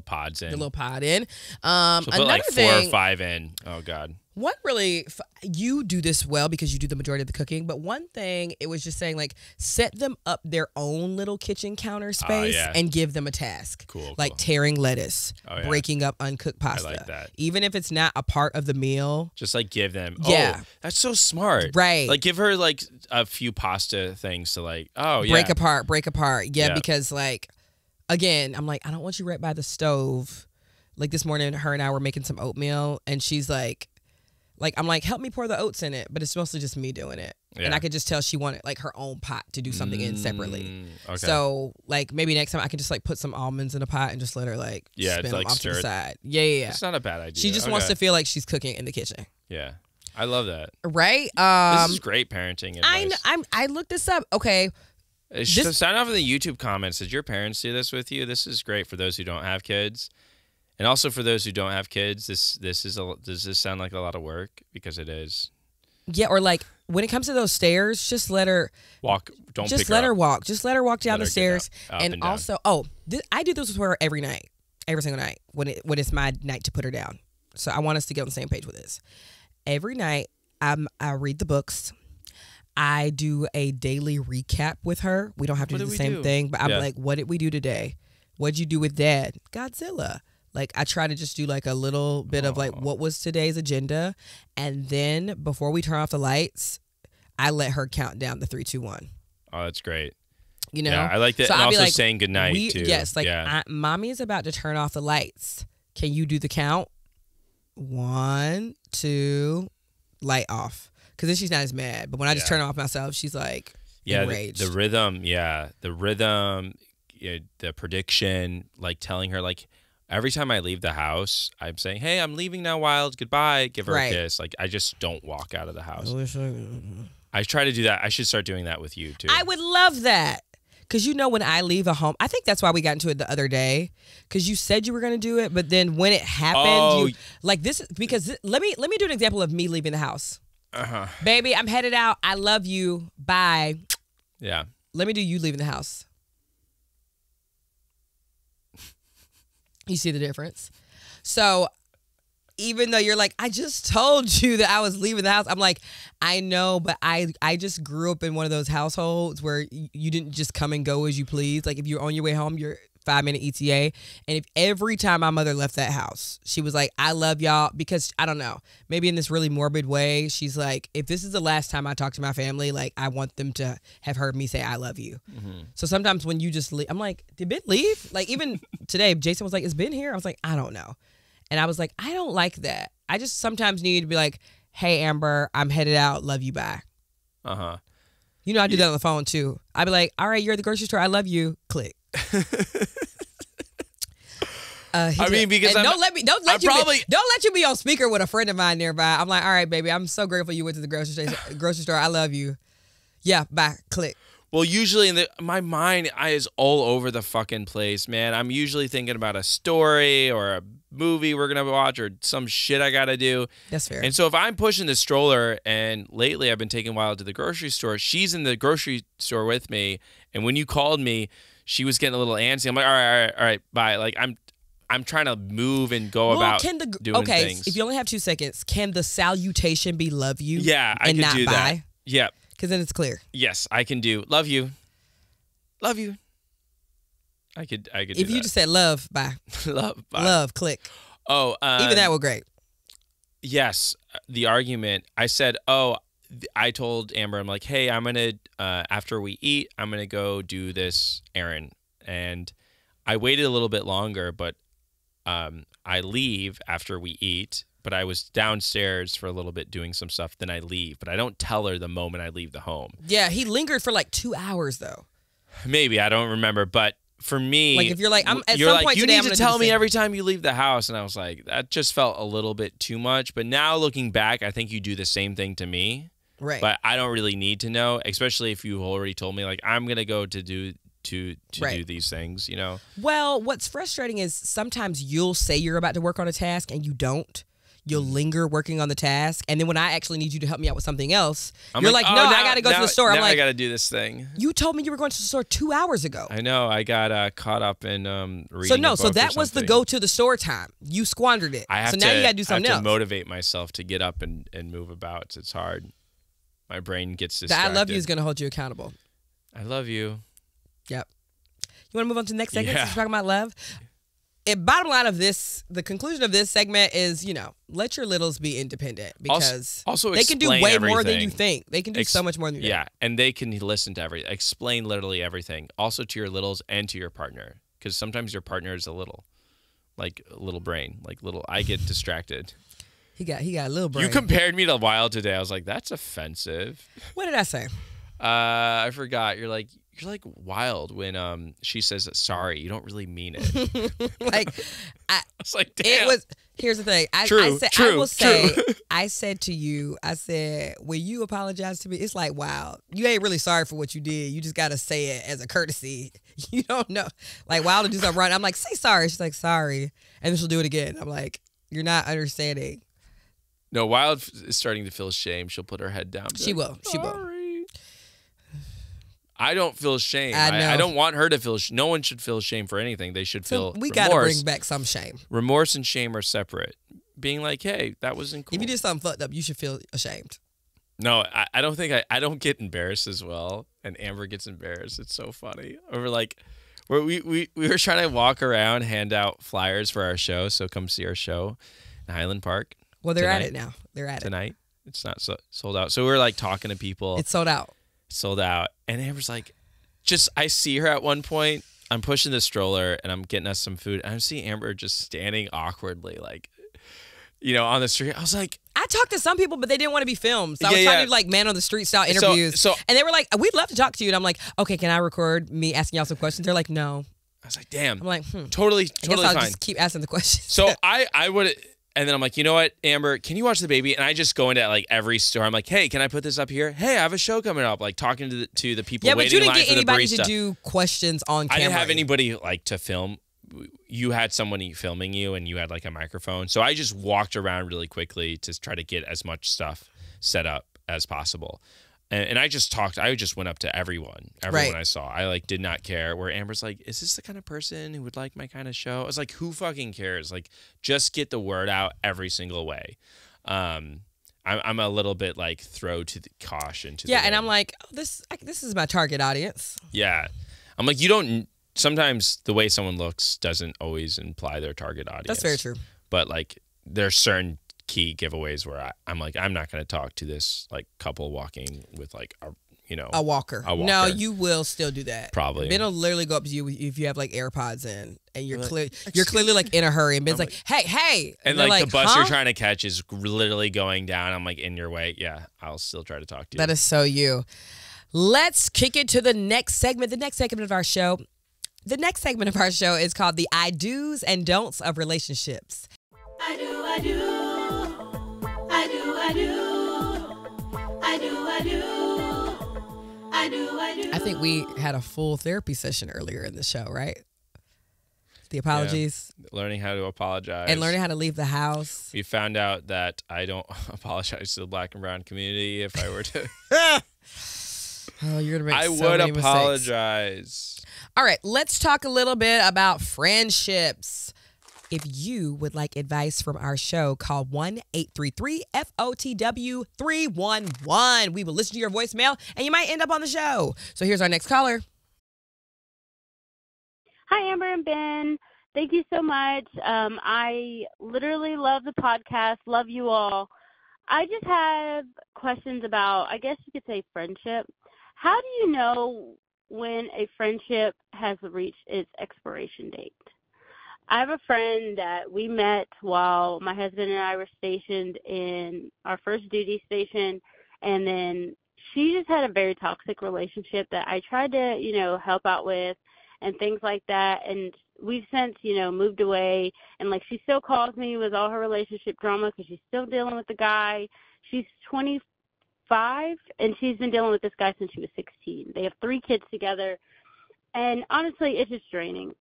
pods in. The little pod in. She'll put like 4 or 5 in. Oh God. What really, you do this well because you do the majority of the cooking, but one thing, it was just saying, like, set them up their own little kitchen counter space and give them a task. Cool. Like tearing lettuce, breaking up uncooked pasta. I like that. Even if it's not a part of the meal. Just like give them, oh, that's so smart. Right. Like give her like a few pasta things to like, break apart. Yeah, because like, again, I'm like, I don't want you right by the stove. Like this morning, her and I were making some oatmeal, and she's like, I'm like, help me pour the oats in it, but it's mostly just me doing it. Yeah. And I could just tell she wanted like her own pot to do something in separately. Okay. So like maybe next time I can just like put some almonds in a pot and just let her like spin them off to the side. Yeah. It's not a bad idea. She just wants to feel like she's cooking in the kitchen. Yeah. I love that. Right? This is great parenting advice. I looked this up. Okay. Sign off in the YouTube comments. Did your parents do this with you? This is great for those who don't have kids. And also for those who don't have kids, does this sound like a lot of work? Because it is. Yeah, or like when it comes to those stairs, just let her walk. Don't just pick let her her walk. Just let her walk down the stairs. Up and also, I do this with her every night, every single night when it's my night to put her down. So I want us to get on the same page with this. Every night, I read the books. I do a daily recap with her. We don't have to do the same thing, but I'm like, what did we do today? What'd you do with Dad? Godzilla. Like, I try to just do like a little bit of like, what was today's agenda? And then before we turn off the lights, I let her count down the 3, 2, 1. Oh, that's great. You know? Yeah, I like that. So and also like, saying goodnight too. Yes, like Mommy is about to turn off the lights. Can you do the count? 1, 2, light off. Because then she's not as mad. But when I just turn off myself, she's like enraged. The rhythm, the prediction, like telling her like, every time I leave the house, I'm saying, hey, I'm leaving now, Wilde. Goodbye. Give her a kiss. Like, I just don't walk out of the house. I try to do that. I should start doing that with you, too. I would love that. Because when I leave a home, I think that's why we got into it the other day. Because you said you were going to do it, but then when it happened, let me do an example of me leaving the house. Baby, I'm headed out. I love you. Bye. Yeah. Let me do you leaving the house. You see the difference? So even though you're like, I just told you that I was leaving the house, I'm like, I know, but I just grew up in one of those households where you didn't just come and go as you please. Like if you're on your way home, you're 5-minute ETA. And if every time my mother left that house, she was like, I love y'all, because I don't know, maybe in this really morbid way, she's like, if this is the last time I talk to my family, like I want them to have heard me say I love you. Mm-hmm. So sometimes when you just leave, I'm like, did Ben leave? Like even today, Jason was like, is Ben here? I was like, I don't know. And I was like, I don't like that. I just sometimes need to be like, hey, Amber, I'm headed out. Love you, bye. You know, I do that on the phone too. I'd be like, all right, you're at the grocery store. I love you. Click. I mean, because don't let you be on speaker with a friend of mine nearby. I'm like, all right, baby, I'm so grateful you went to the grocery store. I love you. Yeah, bye. Click. Well, usually my mind is all over the fucking place, man. I'm usually thinking about a story or a movie we're gonna watch or some shit I gotta do. That's fair. And so if I'm pushing the stroller, and lately I've been taking Wilde to the grocery store, she's in the grocery store with me, and when you called me, she was getting a little antsy. I'm like, all right, bye. Like I'm trying to move and go about doing things. If you only have 2 seconds, can the salutation be love you? Yeah, I and can not do bye? that. Yeah. Because then it's clear. Yes, I can do love you. Love you. I could do If you that. just said love, bye. Love, bye. Love, click. Oh, Even that was great. Yes, the argument. I said, I told Amber, I'm like, hey, I'm gonna after we eat, I'm gonna go do this errand, and I waited a little bit longer, but I leave after we eat. But I was downstairs for a little bit doing some stuff. Then I leave, but I don't tell her the moment I leave the home. Yeah, he lingered for like 2 hours though. Maybe, I don't remember, but for me, like if you're like, I'm at you're some like, point you today, need I'm to gonna tell do me the same. every time you leave the house, and I was like, that just felt a little bit too much. But now looking back, I think you do the same thing to me. Right. But I don't really need to know, especially if you already told me like I'm gonna go to do do these things, you know. Well, what's frustrating is sometimes you'll say you're about to work on a task and you don't. You'll linger working on the task, and then when I actually need you to help me out with something else, you're like, no, I got to go to the store. I'm like, I got to do this thing. You told me you were going to the store 2 hours ago. I know. I got caught up in reading. So that was the go to the store time. You squandered it. Now you got to do something else. I have to motivate myself to get up and move about. It's hard. My brain gets distracted. The I love you is going to hold you accountable. I love you. Yep. You want to move on to the next segment? Yeah. Since we're talking about love. Bottom line of this, the conclusion of this segment is, let your littles be independent, because also they can do way everything. more than you think. They can do so much more than you think. Yeah, and they can listen to everything. Explain literally everything, also to your littles and to your partner, because sometimes your partner is a little brain, like little. I get distracted. He got a little brain. You compared me to Wilde today. I was like, that's offensive. What did I say? I forgot. You're like Wilde when she says sorry. You don't really mean it. I was like, damn. Here's the thing. I said to you, when you apologize to me, it's like, wow, you ain't really sorry for what you did. You just got to say it as a courtesy. You don't know. Like, Wilde will do something wrong. I'm like, say sorry. She's like, sorry. And then she'll do it again. I'm like, you're not understanding. No, Wilde is starting to feel shame. She'll put her head down. She will. She will. I don't feel shame. I don't want her to feel. No one should feel shame for anything. They should feel. We got to bring back some shame. Remorse and shame are separate. Being like, hey, that wasn't cool. If you did something fucked up, you should feel ashamed. No, I don't think I don't get embarrassed as well. And Amber gets embarrassed. It's so funny. We were trying to walk around, hand out flyers for our show. So come see our show in Highland Park. Well, they're at it now. They're at tonight. It's not sold out. So we were like talking to people. It's sold out. Sold out. And Amber's like, I see her at one point. I'm pushing the stroller and I'm getting us some food. And I see Amber just standing awkwardly, like, on the street. I was like, I talked to some people, but they didn't want to be filmed. So I was trying to do like man on the street style interviews. And they were like, we'd love to talk to you. And I'm like, okay, can I record me asking y'all some questions? They're like, no. I was like, damn. I'm like, totally I'll fine. just keep asking the questions. So I would. And then I'm like, you know what, Amber, can you watch the baby? And I just go into like every store. I'm like, hey, can I put this up here? Hey, I have a show coming up. Like talking to the people waiting in line for the barista. Yeah, but you didn't get anybody to do questions on camera. I didn't have anybody like to film. You had someone filming you, and you had like a microphone. So I just walked around really quickly to try to get as much stuff set up as possible. And I just talked. I just went up to everyone I saw. I like did not care. Where Amber's like, "Is this the kind of person who would like my kind of show?" I was like, "Who fucking cares? Like, just get the word out every single way." I'm a little bit like throw to the caution to. Yeah, and I'm like, this is my target audience. Yeah, I'm like, you don't. Sometimes the way someone looks doesn't always imply their target audience. That's very true. But like, there's certain key giveaways where I'm like, I'm not going to talk to this like couple walking with like a walker. No, you will still do that. Probably. Ben will literally go up to you if you have like AirPods in and you're clearly like in a hurry, and Ben's like, hey. And like the bus you're trying to catch is literally going down. I'm like, in your way. Yeah, I'll still try to talk to you. That is so you. Let's kick it to the next segment. The next segment of our show. The next segment of our show is called the I do's and don'ts of relationships. I do, I do. I do, I do. I do, I do. I do, I do. I think we had a full therapy session earlier in the show, right? The apologies. Yeah. Learning how to apologize. And learning how to leave the house. We found out that I don't apologize to the Black and brown community if I were to. Oh, you're going to make I so would many mistakes. apologize. All right, let's talk a little bit about friendships. If you would like advice from our show, call 1-833-FOTW-311. We will listen to your voicemail, and you might end up on the show. So here's our next caller. Hi, Amber and Ben. Thank you so much. I literally love the podcast. Love you all. I just have questions about, I guess you could say, friendship. How do you know when a friendship has reached its expiration date? I have a friend that we met while my husband and I were stationed in our first duty station, and then she just had a very toxic relationship that I tried to, help out with and things like that. And we've since, moved away. And, she still calls me with all her relationship drama because she's still dealing with the guy. She's 25, and she's been dealing with this guy since she was 16. They have 3 kids together. And, honestly, it's just draining.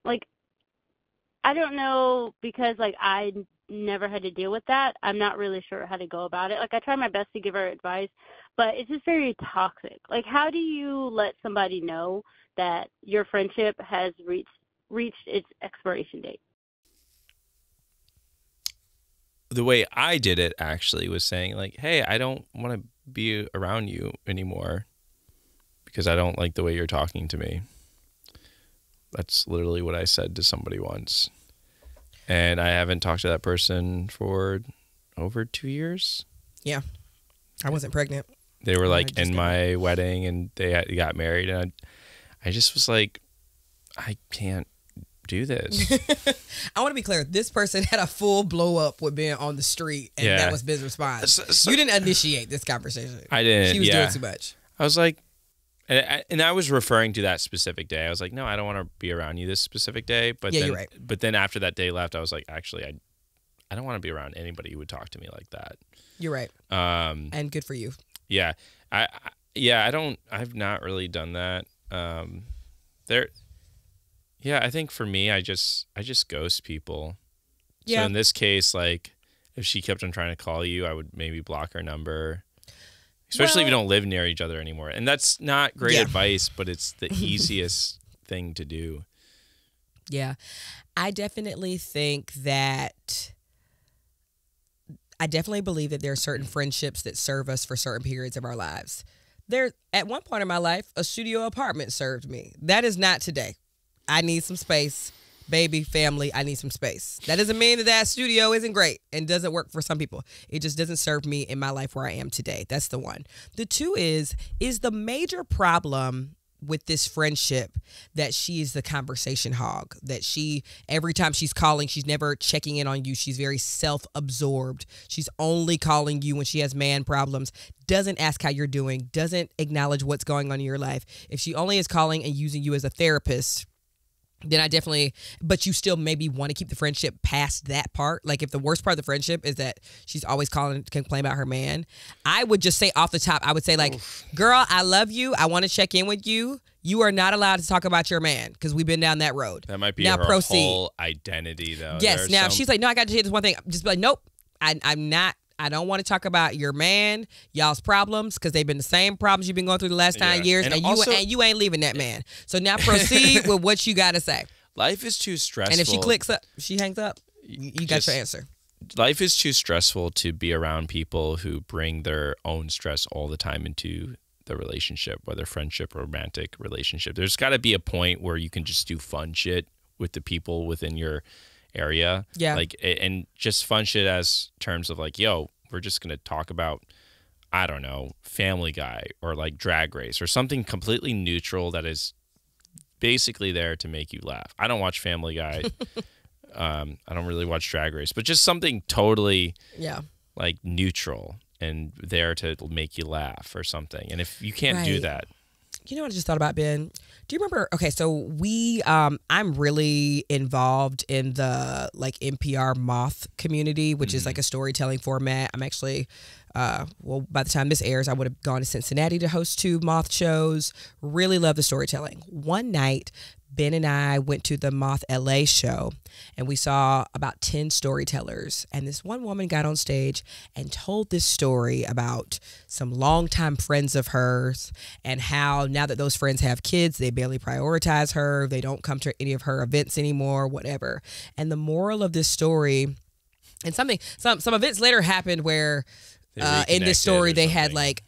I don't know because, I never had to deal with that. I'm not really sure how to go about it. I try my best to give her advice, but it's just very toxic. How do you let somebody know that your friendship has reached its expiration date? The way I did it actually was saying hey, I don't want to be around you anymore because I don't like the way you're talking to me. That's literally what I said to somebody once. And I haven't talked to that person for over 2 years. Yeah. I wasn't pregnant. They were in my wedding and they got married. And I just was I can't do this. I want to be clear. This person had a full blow up with being on the street, and that was Ben's response. So, you didn't initiate this conversation. I didn't. She was doing too much. I was and I was referring to that specific day. I was no, I don't want to be around you this specific day. But yeah, then, you're right. But then after that day left, I was actually, I don't want to be around anybody who would talk to me like that. You're right. And good for you. Yeah. I've not really done that. I think for me, I just ghost people. Yeah. So in this case, if she kept on trying to call you, I would maybe block her number. Especially if you don't live near each other anymore. And that's not great advice, but it's the easiest thing to do. Yeah. I definitely think that I definitely believe that there are certain friendships that serve us for certain periods of our lives. At one point in my life, a studio apartment served me. That is not today. I need some space. Baby, family, I need some space. That doesn't mean that studio isn't great and doesn't work for some people. It just doesn't serve me in my life where I am today. That's the one. The two is the major problem with this friendship that she is the conversation hog, that every time she's calling, she's never checking in on you. She's very self-absorbed. She's only calling you when she has man problems, doesn't ask how you're doing, doesn't acknowledge what's going on in your life. If she only is calling and using you as a therapist, then but you still maybe want to keep the friendship past that part. If the worst part of the friendship is that she's always calling to complain about her man, I would just say off the top, I would say girl, I love you. I want to check in with you. You are not allowed to talk about your man because we've been down that road. That might be her whole identity though. Yes. Now if she's no, I got to say this one thing. Just be nope, I'm not. I don't want to talk about your man, y'all's problems, because they've been the same problems you've been going through the last 9 years, and you ain't leaving that man. So now proceed with what you got to say. Life is too stressful. And if she hangs up, you got your answer. Life is too stressful to be around people who bring their own stress all the time into the relationship, whether friendship or romantic relationship. There's got to be a point where you can just do fun shit with the people within your area. Yeah. And just fun shit as terms of yo, we're just going to talk about, I don't know, Family Guy or Drag Race or something completely neutral that is basically there to make you laugh. I don't watch Family Guy. I don't really watch Drag Race, but just something totally neutral and there to make you laugh or something. And if you can't do that. You know what I just thought about, Ben? Do you remember? Okay, so I'm really involved in the like NPR Moth community, which is like a storytelling format. I'm actually, by the time this airs, I would have gone to Cincinnati to host 2 Moth shows. Really love the storytelling. One night, Ben and I went to the Moth LA show, and we saw about 10 storytellers. And this one woman got on stage and told this story about some longtime friends of hers and how now that those friends have kids, they barely prioritize her. They don't come to any of her events anymore, whatever. And the moral of this story, and some events later happened where in this story they had like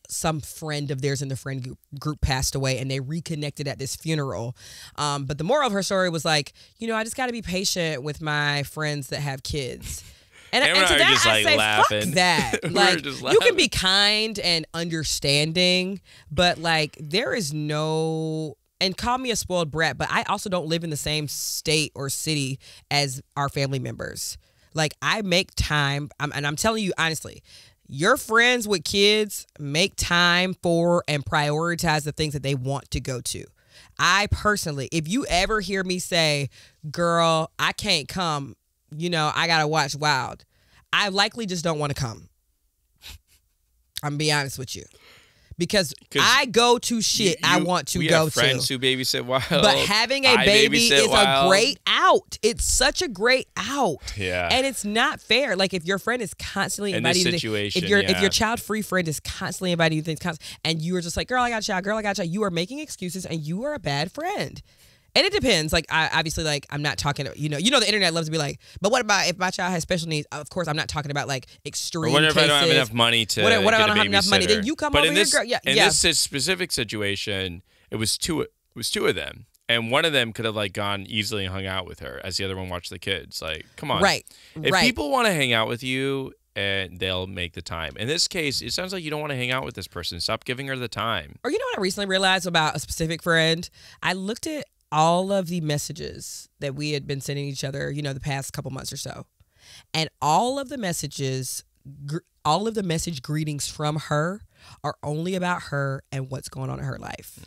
some friend of theirs in the friend group passed away, and they reconnected at this funeral. But the moral of her story was like, I just got to be patient with my friends that have kids. And to that I say, laughing. Fuck that. Like, you can be kind and understanding, but like there is no. And call me a spoiled brat, but I also don't live in the same state or city as our family members. Like, I make time, and I'm telling you honestly, your friends with kids make time for and prioritize the things that they want to go to. I personally, if you ever hear me say, girl, I can't come, I got to watch Wilde, I likely just don't want to come. I'm going to be honest with you. Because I go to shit I want to go to. We have friends who babysit Wilde. But having a baby is a great out. It's such a great out. Yeah. And it's not fair. Like, if your friend is constantly inviting you, if your child-free friend is constantly inviting you things, and you are just like, girl, I got a child, girl, I got a child, you are making excuses, and you are a bad friend. And it depends. Like, obviously, like, I'm not talking, the internet loves to be like, but what about if my child has special needs? Of course, I'm not talking about like extreme cases. What if I don't have enough money to what if I get don't a have enough money? Then you come over here, girl. In this specific situation, it was two of them. And one of them could have like gone easily and hung out with her as the other one watched the kids. Like, come on. Right. If people want to hang out with you, and they'll make the time. In this case, it sounds like you don't want to hang out with this person. Stop giving her the time. Or you know what I recently realized about a specific friend? I looked at all of the messages that we had been sending each other, the past couple months or so. And all of the message greetings from her are only about her and what's going on in her life.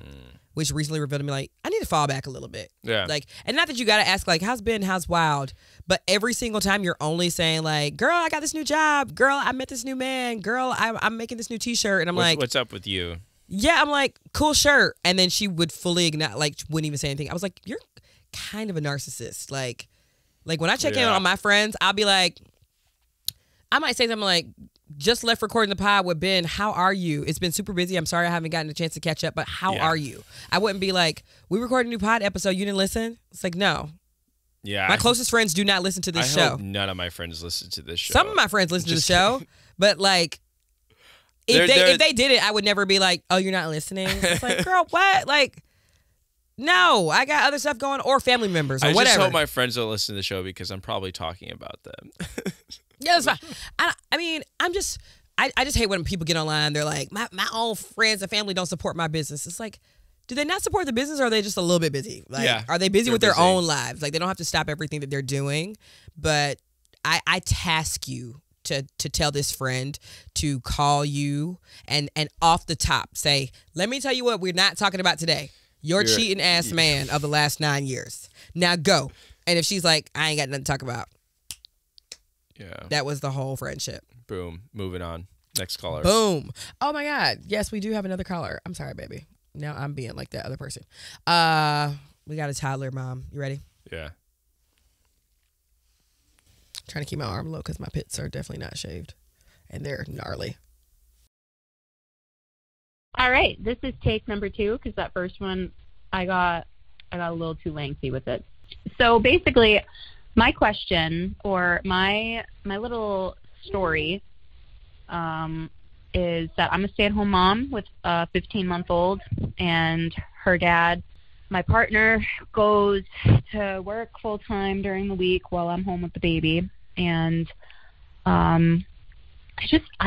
Which recently revealed to me, like, I need to fall back a little bit. Yeah. Like, and not that you got to ask, like, how's Ben, how's Wilde? But every single time you're only saying, like, girl, I got this new job. Girl, I met this new man. Girl, I'm making this new T-shirt. And I'm like, what's up with you? Yeah, I'm like, cool shirt. And then she would fully ignore, like, wouldn't even say anything. I was like, you're kind of a narcissist. Like when I check in on my friends, I'll be like, I might say something like, just left recording the pod with Ben. How are you? It's been super busy. I'm sorry I haven't gotten a chance to catch up, but how are you? I wouldn't be like, we recorded a new pod episode. You didn't listen? It's like, no. Yeah. My closest friends do not listen to this show. I hope none of my friends listen to this show. Some of my friends listen to the show, but like, if they did it, I would never be like, oh, you're not listening. It's like, girl, what? Like, no, I got other stuff going, or family members, or whatever. I just hope my friends don't listen to the show because I'm probably talking about them. Yeah, that's fine. I just hate when people get online. They're like, my own friends and family don't support my business. It's like, do they not support the business, or are they just a little bit busy? Like, are they busy with their own lives? Like, they don't have to stop everything that they're doing. But I task you to tell this friend to call you and off the top say, let me tell you what we're not talking about today. You're cheating ass man of the last 9 years. Now go. And if she's like, I ain't got nothing to talk about. Yeah. That was the whole friendship. Boom. Moving on. Next caller. Boom. Oh my God. Yes, we do have another caller. I'm sorry, baby. Now I'm being like that other person. We got a toddler, Mom. You ready? Yeah. Trying to keep my arm low because my pits are definitely not shaved. And they're gnarly. All right. This is take number 2 because that first one I got a little too lengthy with it. So basically, my question or my little story is that I'm a stay-at-home mom with a 15-month-old, and her dad, my partner, goes to work full-time during the week while I'm home with the baby. And I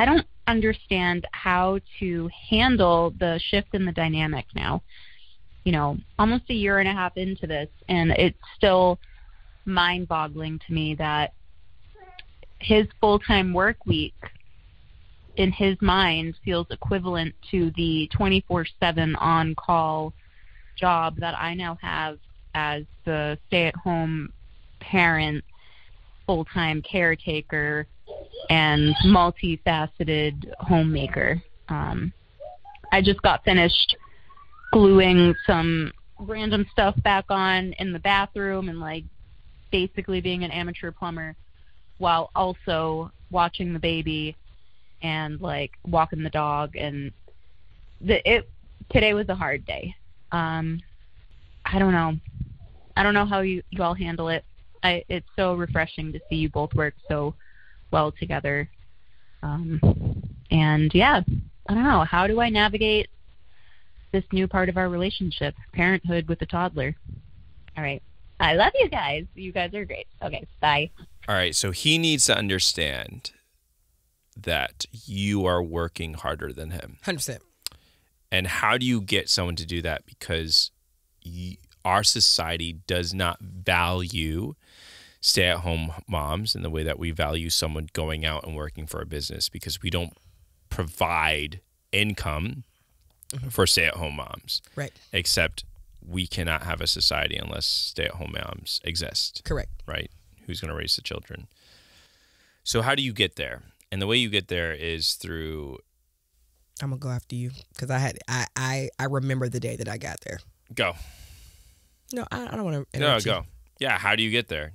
don't understand how to handle the shift in the dynamic now. Almost a year and a half into this, and it's still mind-boggling to me that his full-time work week in his mind, feels equivalent to the 24/7 on-call job that I now have as the stay-at-home parent, full-time caretaker, and multifaceted homemaker. I just got finished gluing some random stuff back on in the bathroom and like basically being an amateur plumber while also watching the baby and like walking the dog. And today was a hard day. I don't know how you all handle it. It's so refreshing to see you both work so well together. And yeah, I don't know. How do I navigate this new part of our relationship, parenthood with a toddler? All right. I love you guys. You guys are great. Okay, bye. All right, so he needs to understand that you are working harder than him. 100%. And how do you get someone to do that? Because our society does not value stay-at-home moms in the way that we value someone going out and working for a business, because we don't provide income for stay-at-home moms. Right. Except we cannot have a society unless stay-at-home moms exist. Correct. Right? Who's going to raise the children? So how do you get there? And the way you get there is through... I'm going to go after you because I remember the day that I got there. Go. No, I don't want to No, interrupt you. go. Yeah, how do you get there?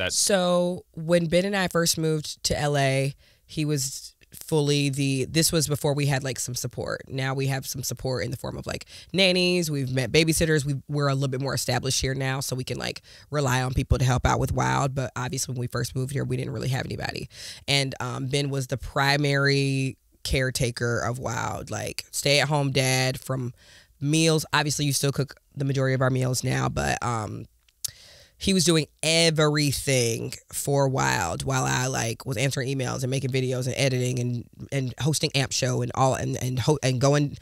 So when Ben and I first moved to LA, he was fully this was before we had like some support. Now we have some support in the form of like nannies. We've met babysitters. We're a little bit more established here now, so we can like rely on people to help out with Wilde. But obviously when we first moved here, we didn't really have anybody. And Ben was the primary caretaker of Wilde, like stay-at-home dad from meals. Obviously you still cook the majority of our meals now, but he was doing everything for Wilde while I like was answering emails and making videos and editing and hosting Amp Show and all and going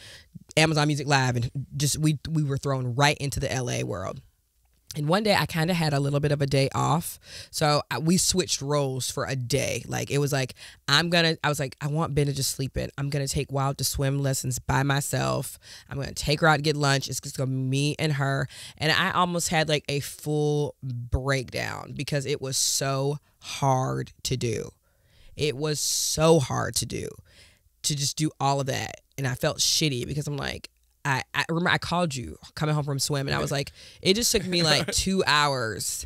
Amazon Music Live, and just we were thrown right into the LA world. And one day I kind of had a little bit of a day off. So we switched roles for a day. Like it was like, I was like, I want Ben to just sleep in. I'm going to take Wilde to swim lessons by myself. I'm going to take her out to get lunch. It's just going to be me and her. And I almost had like a full breakdown because it was so hard to do. It was so hard to do, to just do all of that. And I felt shitty because I'm like, I remember I called you coming home from swim, and I was like, it just took me like 2 hours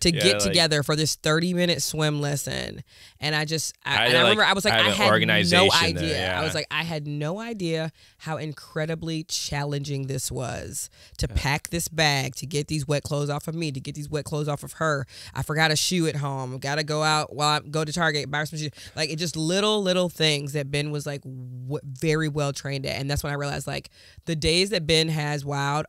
to get together for this 30-minute swim lesson. And I remember I was like, I had no idea. There, I was like, I had no idea how incredibly challenging this was to pack this bag, to get these wet clothes off of me, to get these wet clothes off of her. I forgot a shoe at home. Got to go out while I go to Target, buy some shoes. Like it just little things that Ben was like very well trained at. And that's when I realized like the days that Ben has Wilde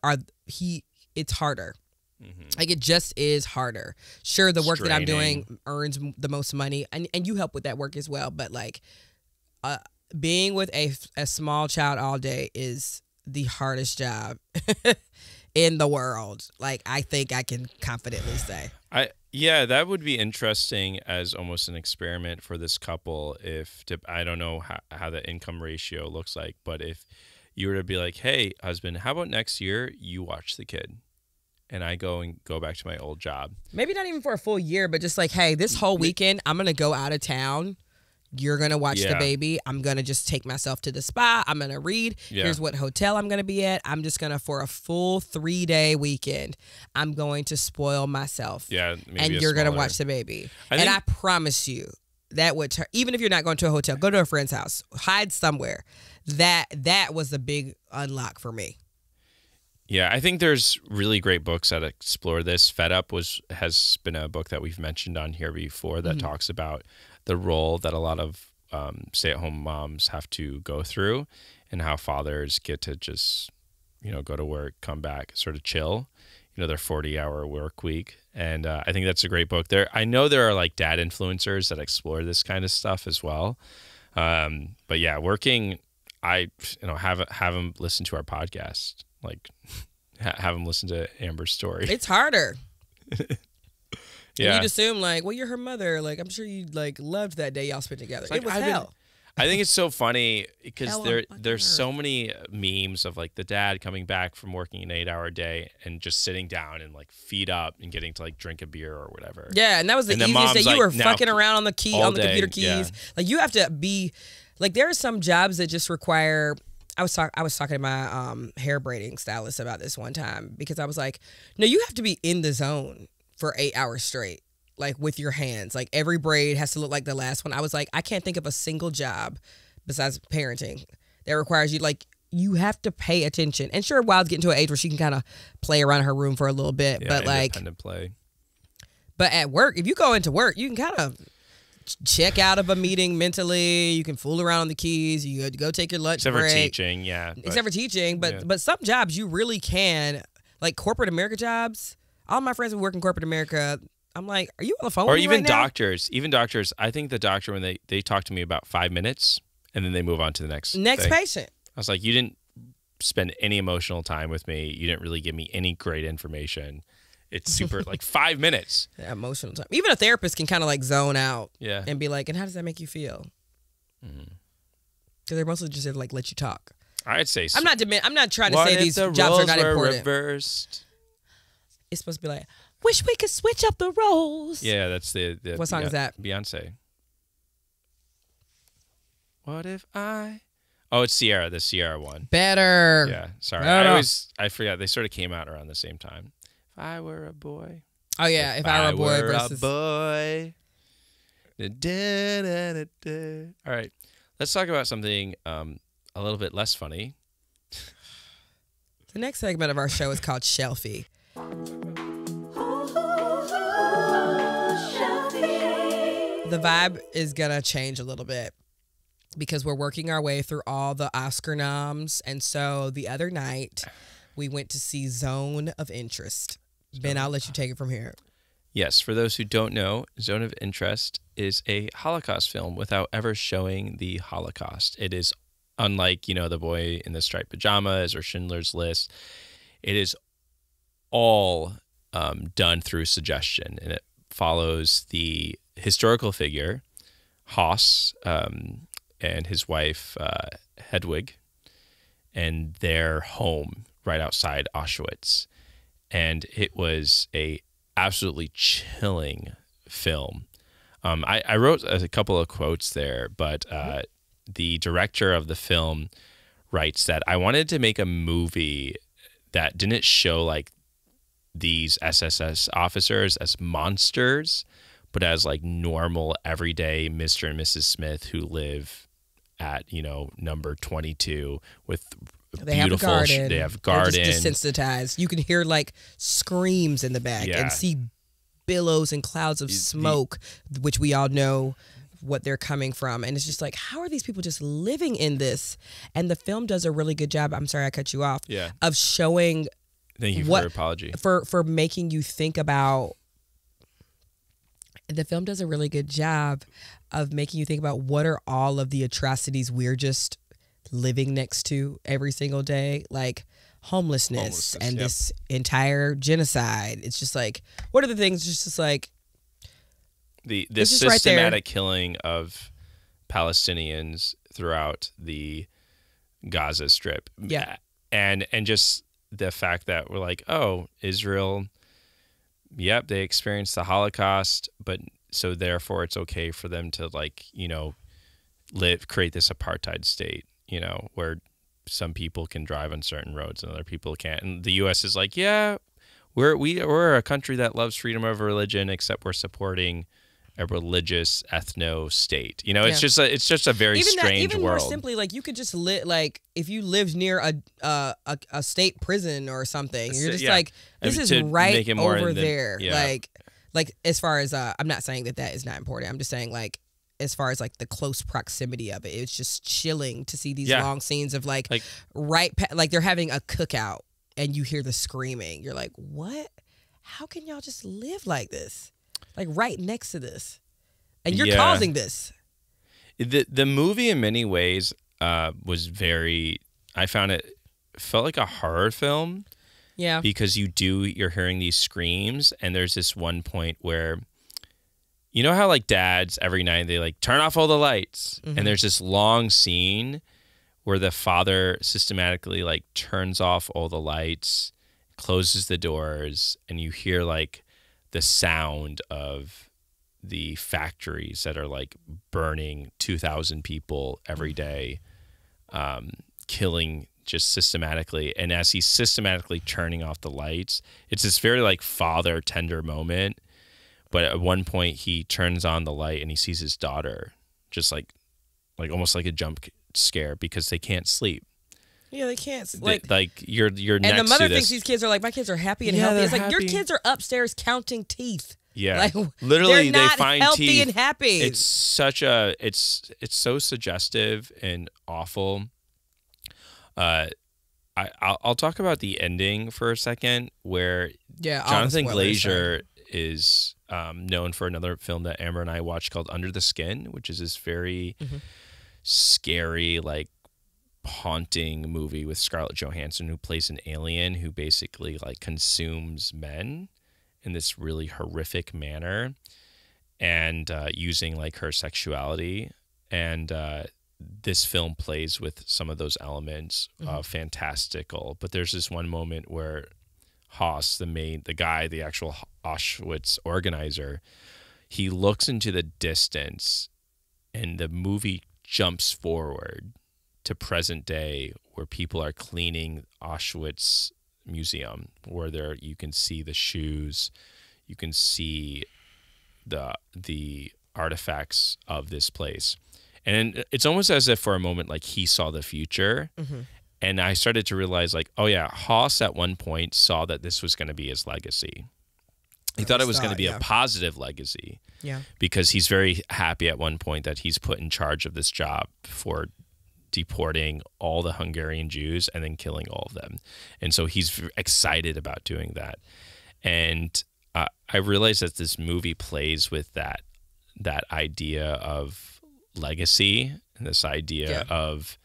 it's harder. Mm-hmm. Like it just is harder. Sure, the work that I'm doing earns the most money, and you help with that work as well. But like, being with a small child all day is the hardest job in the world. Like I think I can confidently say. That would be interesting as almost an experiment for this couple. I don't know how the income ratio looks like, but if you were to be like, hey, husband, how about next year you watch the kid? And I go back to my old job. Maybe not even for a full year, but just like, hey, this whole weekend, I'm going to go out of town. You're going to watch the baby. I'm going to just take myself to the spa. I'm going to read. Yeah. Here's what hotel I'm going to be at. I'm just going to, for a full 3-day weekend, I'm going to spoil myself. Yeah. And you're going to watch the baby. I promise you, that would even if you're not going to a hotel, go to a friend's house, hide somewhere. That was a big unlock for me. Yeah, I think there's really great books that explore this. Fed Up has been a book that we've mentioned on here before that talks about the role that a lot of stay-at-home moms have to go through, and how fathers get to just, go to work, come back, sort of chill, their 40-hour work week. And I think that's a great book. I know there are like dad influencers that explore this kind of stuff as well. But yeah, working, have them listen to our podcast. Like, have them listen to Amber's story. It's harder. Yeah. And you'd assume, like, well, you're her mother. Like, I'm sure you, like, loved that day y'all spent together. It was hell. I think it's so funny because Hell on fucking there's earth. so many memes of like the dad coming back from working an 8-hour day and just sitting down and like feet up and getting to like drink a beer or whatever. Yeah, and that was the And the easiest day. mom's You like, were now, fucking around on the all computer day, keys. yeah. Like you have to be like there are some jobs that just require. I was talking to my hair braiding stylist about this one time because I was like, no, you have to be in the zone for 8 hours straight, like with your hands. Like every braid has to look like the last one. I was like, I can't think of a single job besides parenting that requires you like you have to pay attention. And sure, Wilde's getting to an age where she can kind of play around her room for a little bit, Yeah, but like, independent play. but at work, if you go into work, you can kind of check out of a meeting mentally. You can fool around on the keys. You go take your lunch Except break. for teaching, yeah. Except for teaching, but yeah. but some jobs you really can, like corporate America jobs. All my friends who work in corporate America, I'm like, are you on the phone? Or with me even right now? doctors. Even doctors. I think the doctor, when they talk to me about 5 minutes and then they move on to the next thing. patient. I was like, you didn't spend any emotional time with me. You didn't really give me any great information. It's super like 5 minutes. Yeah, emotional time. Even a therapist can kind of like zone out. Yeah. And be like, and how does that make you feel? Because they're mostly just there to like let you talk. I'd say so. I'm not trying to What say if these the jobs are roles not were important. reversed? It's supposed to be like, wish we could switch up the roles. Yeah, that's the What song is that? Beyonce. What if I? Oh, it's Sierra, the Sierra one. Better. Yeah, sorry. Better. I forgot. They sort of came out around the same time. If I were a boy. Oh yeah, if I were a boy versus. a boy. All right, let's talk about something a little bit less funny. The next segment of our show is called Shelfie. The vibe is gonna change a little bit because we're working our way through all the Oscar noms, and so the other night we went to see Zone of Interest. Ben, I'll let you take it from here. Yes, for those who don't know, Zone of Interest is a Holocaust film without ever showing the Holocaust. It is unlike, The Boy in the Striped Pajamas or Schindler's List. It is all done through suggestion, and it follows the historical figure, Haas, and his wife, Hedwig, and their home right outside Auschwitz. And it was a absolutely chilling film. I wrote a couple of quotes there, but the director of the film writes that I wanted to make a movie that didn't show like these SSS officers as monsters, but as like normal, everyday Mr. and Mrs. Smith who live at, number 22 with They have a beautiful. garden. They have a They're garden. just desensitized. You can hear like screams in the back Yeah. and see billows and clouds of smoke, which we all know what they're coming from. And it's just like, how are these people just living in this? And the film does a really good job. I'm sorry I cut you off. Yeah. Of showing Thank you for what your apology. for making you think about. The film does a really good job of making you think about what are all of the atrocities we're just living next to every single day, like homelessness and yep. this entire genocide. It's just like, what are the things just like The It's just right there. systematic killing of Palestinians throughout the Gaza Strip. Yeah. And just the fact that we're like, oh, Israel, yep, they experienced the Holocaust, but so therefore it's okay for them to create this apartheid state, where some people can drive on certain roads and other people can't. And the US is like, yeah, we're a country that loves freedom of religion, except we're supporting a religious ethno state. It's just a very strange even world. more simply, like you could just live, like if you lived near a state prison or something, you're just Yeah. like, this And is to right make it more over in the- there. yeah. Like as far as I'm not saying that is not important. I'm just saying like as far as like the close proximity of it, it's just chilling to see these Yeah. long scenes of like Like- like they're having a cookout and you hear the screaming. You're like, what? How can y'all just live like this? Like right next to this, and you're Yeah. causing this. The movie in many ways was very. I found it felt like a horror film Yeah. because you're hearing these screams, and there's this one point where you know how like dads every night they like turn off all the lights, and there's this long scene where the father systematically like turns off all the lights, closes the doors, and you hear like the sound of the factories that are like burning 2,000 people every day, killing just systematically. And as he's systematically turning off the lights, it's this very like father tender moment. But at one point he turns on the light and he sees his daughter just like almost like a jump scare because they can't sleep. Yeah, they can't. Like you're next and the mother to thinks this. these kids are like, my kids are happy and Yeah, healthy. they're It's like your happy. kids are upstairs counting teeth. Yeah, Like, literally, they're not they find healthy teeth. and happy. It's such a it's so suggestive and awful. I'll talk about the ending for a second, where Yeah, all the Jonathan spoilers, Glazer is known for another film that Amber and I watched called Under the Skin, which is this very scary, like haunting movie with Scarlett Johansson, who plays an alien who basically like consumes men in this really horrific manner, and using like her sexuality. And this film plays with some of those elements, fantastical. But there's this one moment where Haas, the actual Auschwitz organizer, he looks into the distance, and the movie jumps forward to present day, where people are cleaning Auschwitz museum, where you can see the shoes, you can see the artifacts of this place. And it's almost as if for a moment, like he saw the future. And I started to realize, like, oh yeah, Haas at one point saw that this was going to be his legacy. He thought it was going to be a positive legacy. Yeah. Because he's very happy at one point that he's put in charge of this job for deporting all the Hungarian Jews and then killing all of them. And so he's excited about doing that. And I realized that this movie plays with that idea of legacy and this idea of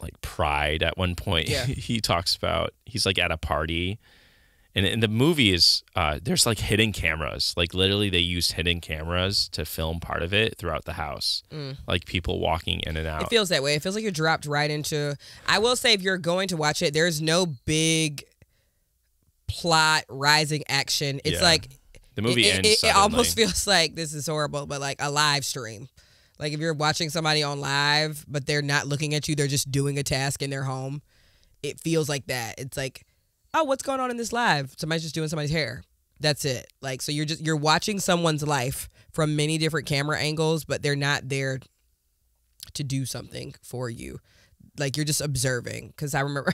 like pride. At one point he talks about, he's like at a party, and in the movie is there's like hidden cameras, like literally they used hidden cameras to film part of it throughout the house, like people walking in and out. It feels that way. It feels like you're dropped right into. I will say, if you're going to watch it, there's no big plot rising action. It's like the movie ends it suddenly. almost feels like, this is horrible, but like a live stream. Like if you're watching somebody on live, but they're not looking at you, they're just doing a task in their home. It feels like that. It's like, oh, what's going on in this live? Somebody's just doing somebody's hair. That's it. Like, so you're watching someone's life from many different camera angles, but they're not there to do something for you. Like, you're just observing. Because I remember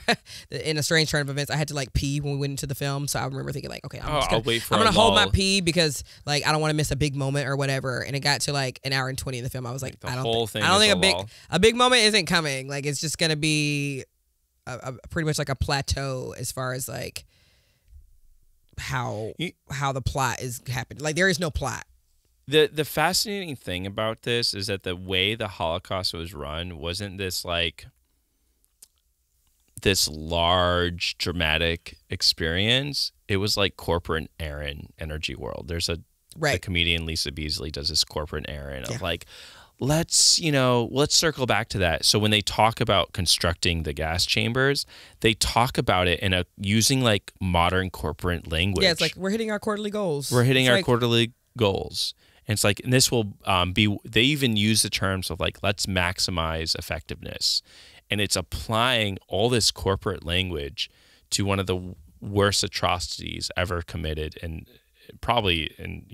in a strange turn of events, I had to like pee when we went into the film. So I remember thinking like, okay, I'll wait for I'm gonna a hold my lull. pee because like I don't want to miss a big moment or whatever. And it got to like an hour and 20 in the film. I was like, The I whole don't thing think is a big moment isn't coming. Like, it's just gonna be a pretty much like a plateau as far as like how the plot is happening. Like, there is no plot. The fascinating thing about this is that the way the Holocaust was run wasn't this like this large dramatic experience. It was like corporate errand energy world. There's the comedian Lisa Beasley does this corporate errand of like, let's circle back to that. So when they talk about constructing the gas chambers, they talk about it in using like modern corporate language. Yeah, it's like, we're hitting our quarterly goals. We're hitting It's our like, quarterly goals. And it's like, and this will be, they even use the terms of like, let's maximize effectiveness. And it's applying all this corporate language to one of the worst atrocities ever committed, and probably in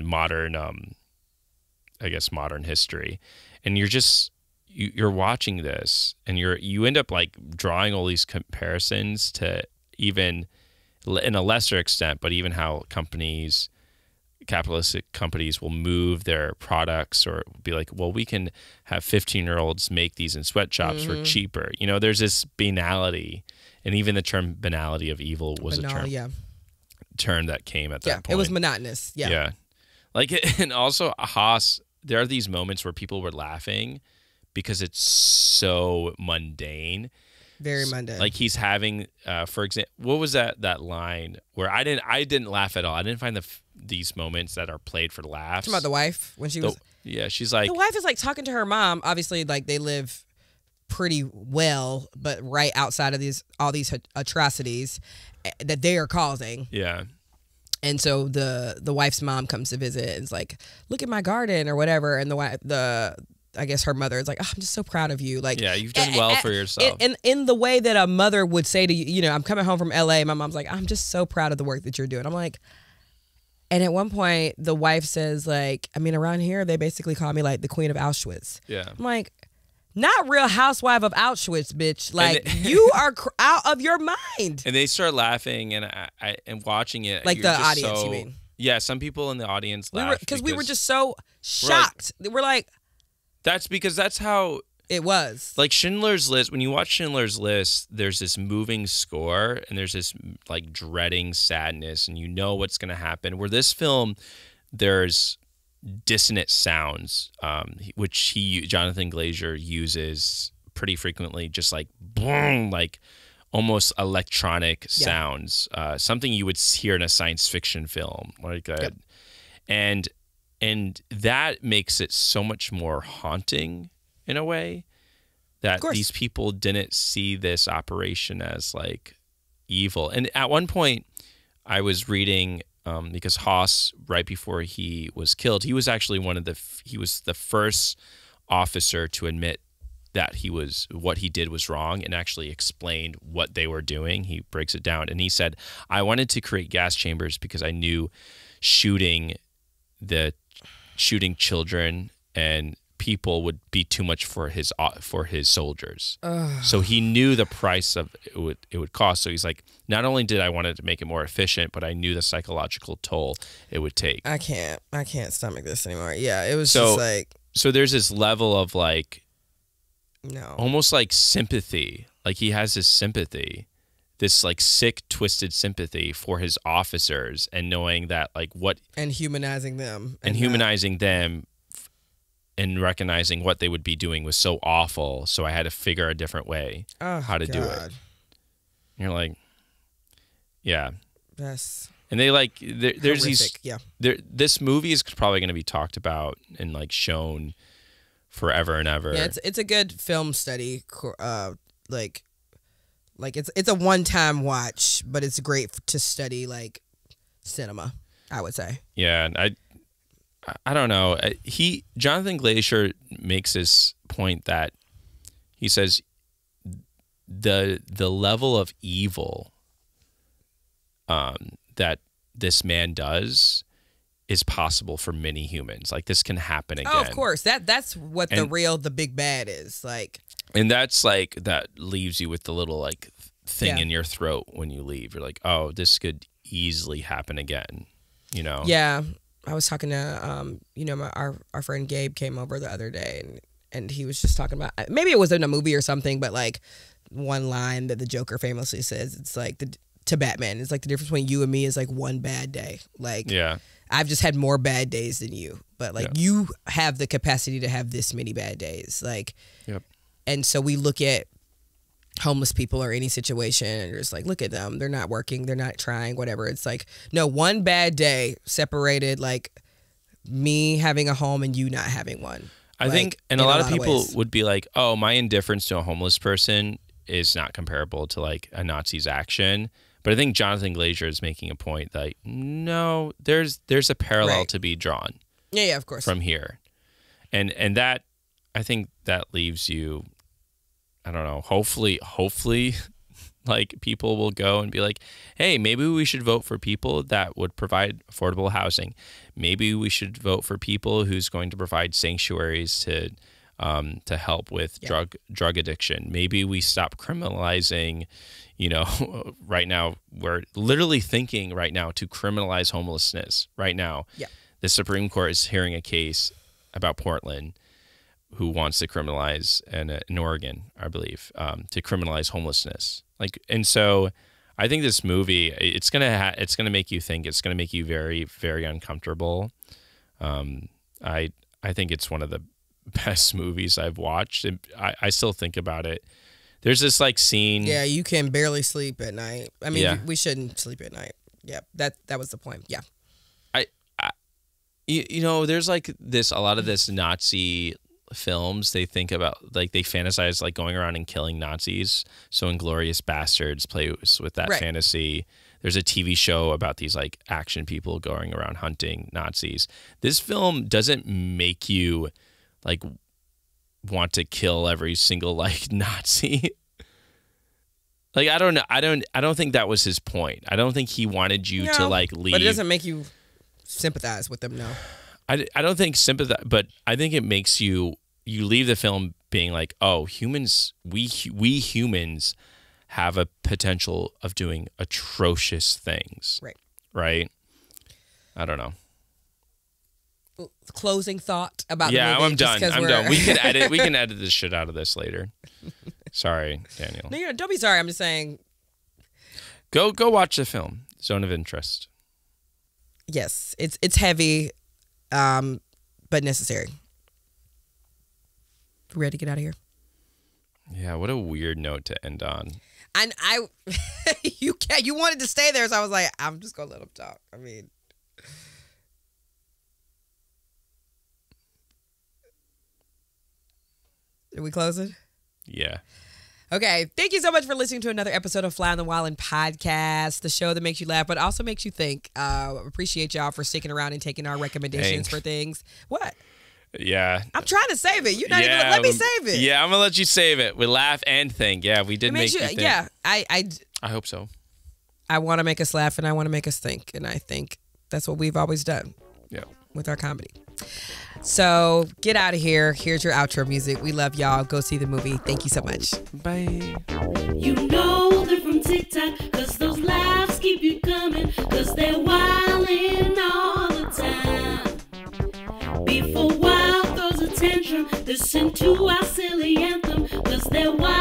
modern, I guess, modern history. And you're watching this, and you end up like drawing all these comparisons to, even in a lesser extent, but even how capitalistic companies will move their products, or be like, well, we can have 15-year-olds make these in sweatshops for cheaper. There's this banality, and even the term banality of evil was a term that came at that point. It was monotonous. Yeah. Like, and also Haas, there are these moments where people were laughing because it's so mundane. Very mundane. Like he's having, for example, what was that line where I didn't laugh at all. I didn't find these moments that are played for laughs. Talking about the wife when she was. Yeah, she's like The wife is like talking to her mom. Obviously, like they live pretty well, but right outside of all these atrocities that they are causing. Yeah. And so the wife's mom comes to visit and is like, "Look at my garden" or whatever. And I guess her mother is like, "Oh, I'm just so proud of you." Like, yeah, you've done well for yourself. In the way that a mother would say to you, you know, I'm coming home from LA. My mom's like, "I'm just so proud of the work that you're doing." I'm like, and at one point the wife says like, I mean, around here they basically call me like the queen of Auschwitz. Yeah. I'm like, not Real Housewife of Auschwitz, bitch. Like you are out of your mind. And they start laughing, and I and watching it. Like the audience, you mean? Yeah, some people in the audience laughed because we were just so shocked. We're like, that's how it was. Like Schindler's List. When you watch Schindler's List, there's this moving score, and there's this like dreading sadness, and you know what's going to happen. Where this film, there's dissonant sounds, which Jonathan Glazer uses pretty frequently, just like boom, like almost electronic sounds, something you would hear in a science fiction film, like that. And that makes it so much more haunting in a way that these people didn't see this operation as like evil. And at one point I was reading, because Haas, right before he was killed, he was actually he was the first officer to admit that what he did was wrong and actually explained what they were doing. He breaks it down, and he said, "I wanted to create gas chambers because I knew shooting children and people would be too much for his soldiers." So he knew the price of it would cost. So he's like, not only did I want to make it more efficient, but I knew the psychological toll it would take. I can't stomach this anymore. Yeah, it was just like, so there's this level of like, no, almost like sympathy. Like he has this sympathy, this like sick, twisted sympathy for his officers, and knowing that like and humanizing them and recognizing what they would be doing was so awful. So I had to figure a different way how to do it. And you're like, yeah. Yes. And they like, there's horrific, this movie is probably going to be talked about and like shown forever and ever. Yeah, it's a good film study. Like it's a one-time watch, but it's great to study like cinema, I would say. Yeah, and I don't know. Jonathan Glazer makes this point that he says the level of evil that this man does is possible for many humans. Like this can happen again. Oh, of course. That's what the big bad is like. And that's like, that leaves you with the little like thing in your throat when you leave. You're like, oh, this could easily happen again. You know? Yeah. I was talking to, our friend Gabe came over the other day, and he was just talking about, maybe it was in a movie or something, but like one line that the Joker famously says, it's like to Batman, it's like the difference between you and me is like one bad day. Like, yeah, I've just had more bad days than you, but like you have the capacity to have this many bad days. Like, and so we look at homeless people or any situation and you're just like, look at them, they're not working, they're not trying, whatever. It's like, no, one bad day separated like me having a home and you not having one. I think, and a lot of people would be like, oh, my indifference to a homeless person is not comparable to like a Nazi's action. But I think Jonathan Glazer is making a point that no, there's a parallel to be drawn. Yeah, of course. From here. And that, I think that leaves you, I don't know, hopefully like people will go and be like, hey, maybe we should vote for people that would provide affordable housing. Maybe we should vote for people who's going to provide sanctuaries to help with drug addiction. Maybe we stop criminalizing, right now we're literally thinking right now to criminalize homelessness right now. Yeah. The Supreme Court is hearing a case about Portland who wants to criminalize, in Oregon, I believe, to criminalize homelessness. And so I think this movie, it's gonna make you think. It's gonna make you very, very uncomfortable. I think it's one of the best movies I've watched. And I still think about it There's this like scene. Yeah, you can barely sleep at night. I mean, Yeah. we shouldn't sleep at night. Yeah, that was the point. Yeah. You know, there's like a lot of this Nazi films. They think about like they fantasize like going around and killing Nazis. So Inglourious Bastards plays with that Right. fantasy. There's a TV show about these like action people going around hunting Nazis. This film doesn't make you like want to kill every single like Nazi. Like I don't know. I don't think that was his point. I don't think he wanted you to like leave. But it doesn't make you sympathize with them, no. I don't think sympathize, but I think it makes you leave the film being like, oh, humans, we humans have a potential of doing atrocious things. Right. Right? I don't know. Closing thought about Yeah, the movie. I'm just done. 'cause I'm we're- done. We can edit this shit out of this later. Sorry, Daniel. No, don't be sorry. I'm just saying, Go watch the film. Zone of Interest. yes, it's heavy, but necessary. Ready to get out of here? Yeah, what a weird note to end on. And you wanted to stay there, so I was like, I'm just gonna let him talk. I mean, are we closing? Yeah. Okay, thank you so much for listening to another episode of Fly on the Wildin' podcast, the show that makes you laugh, but also makes you think. Appreciate y'all for sticking around and taking our recommendations for things. What? Yeah. I'm trying to save it. You're not even let me save it. Yeah, I'm gonna let you save it. We laugh and think. Yeah, we did It make makes you you, think. yeah. I hope so. I want to make us laugh and I want to make us think, and I think that's what we've always done. Yeah. With our comedy. So get out of here. Here's your outro music. We love y'all. Go see the movie. Thank you so much. Bye. You know they're from TikTok, cause those laughs keep you coming, cause they're wildin' all the time. Before Wild throws a tantrum, listen to our silly anthem, cause they're wild.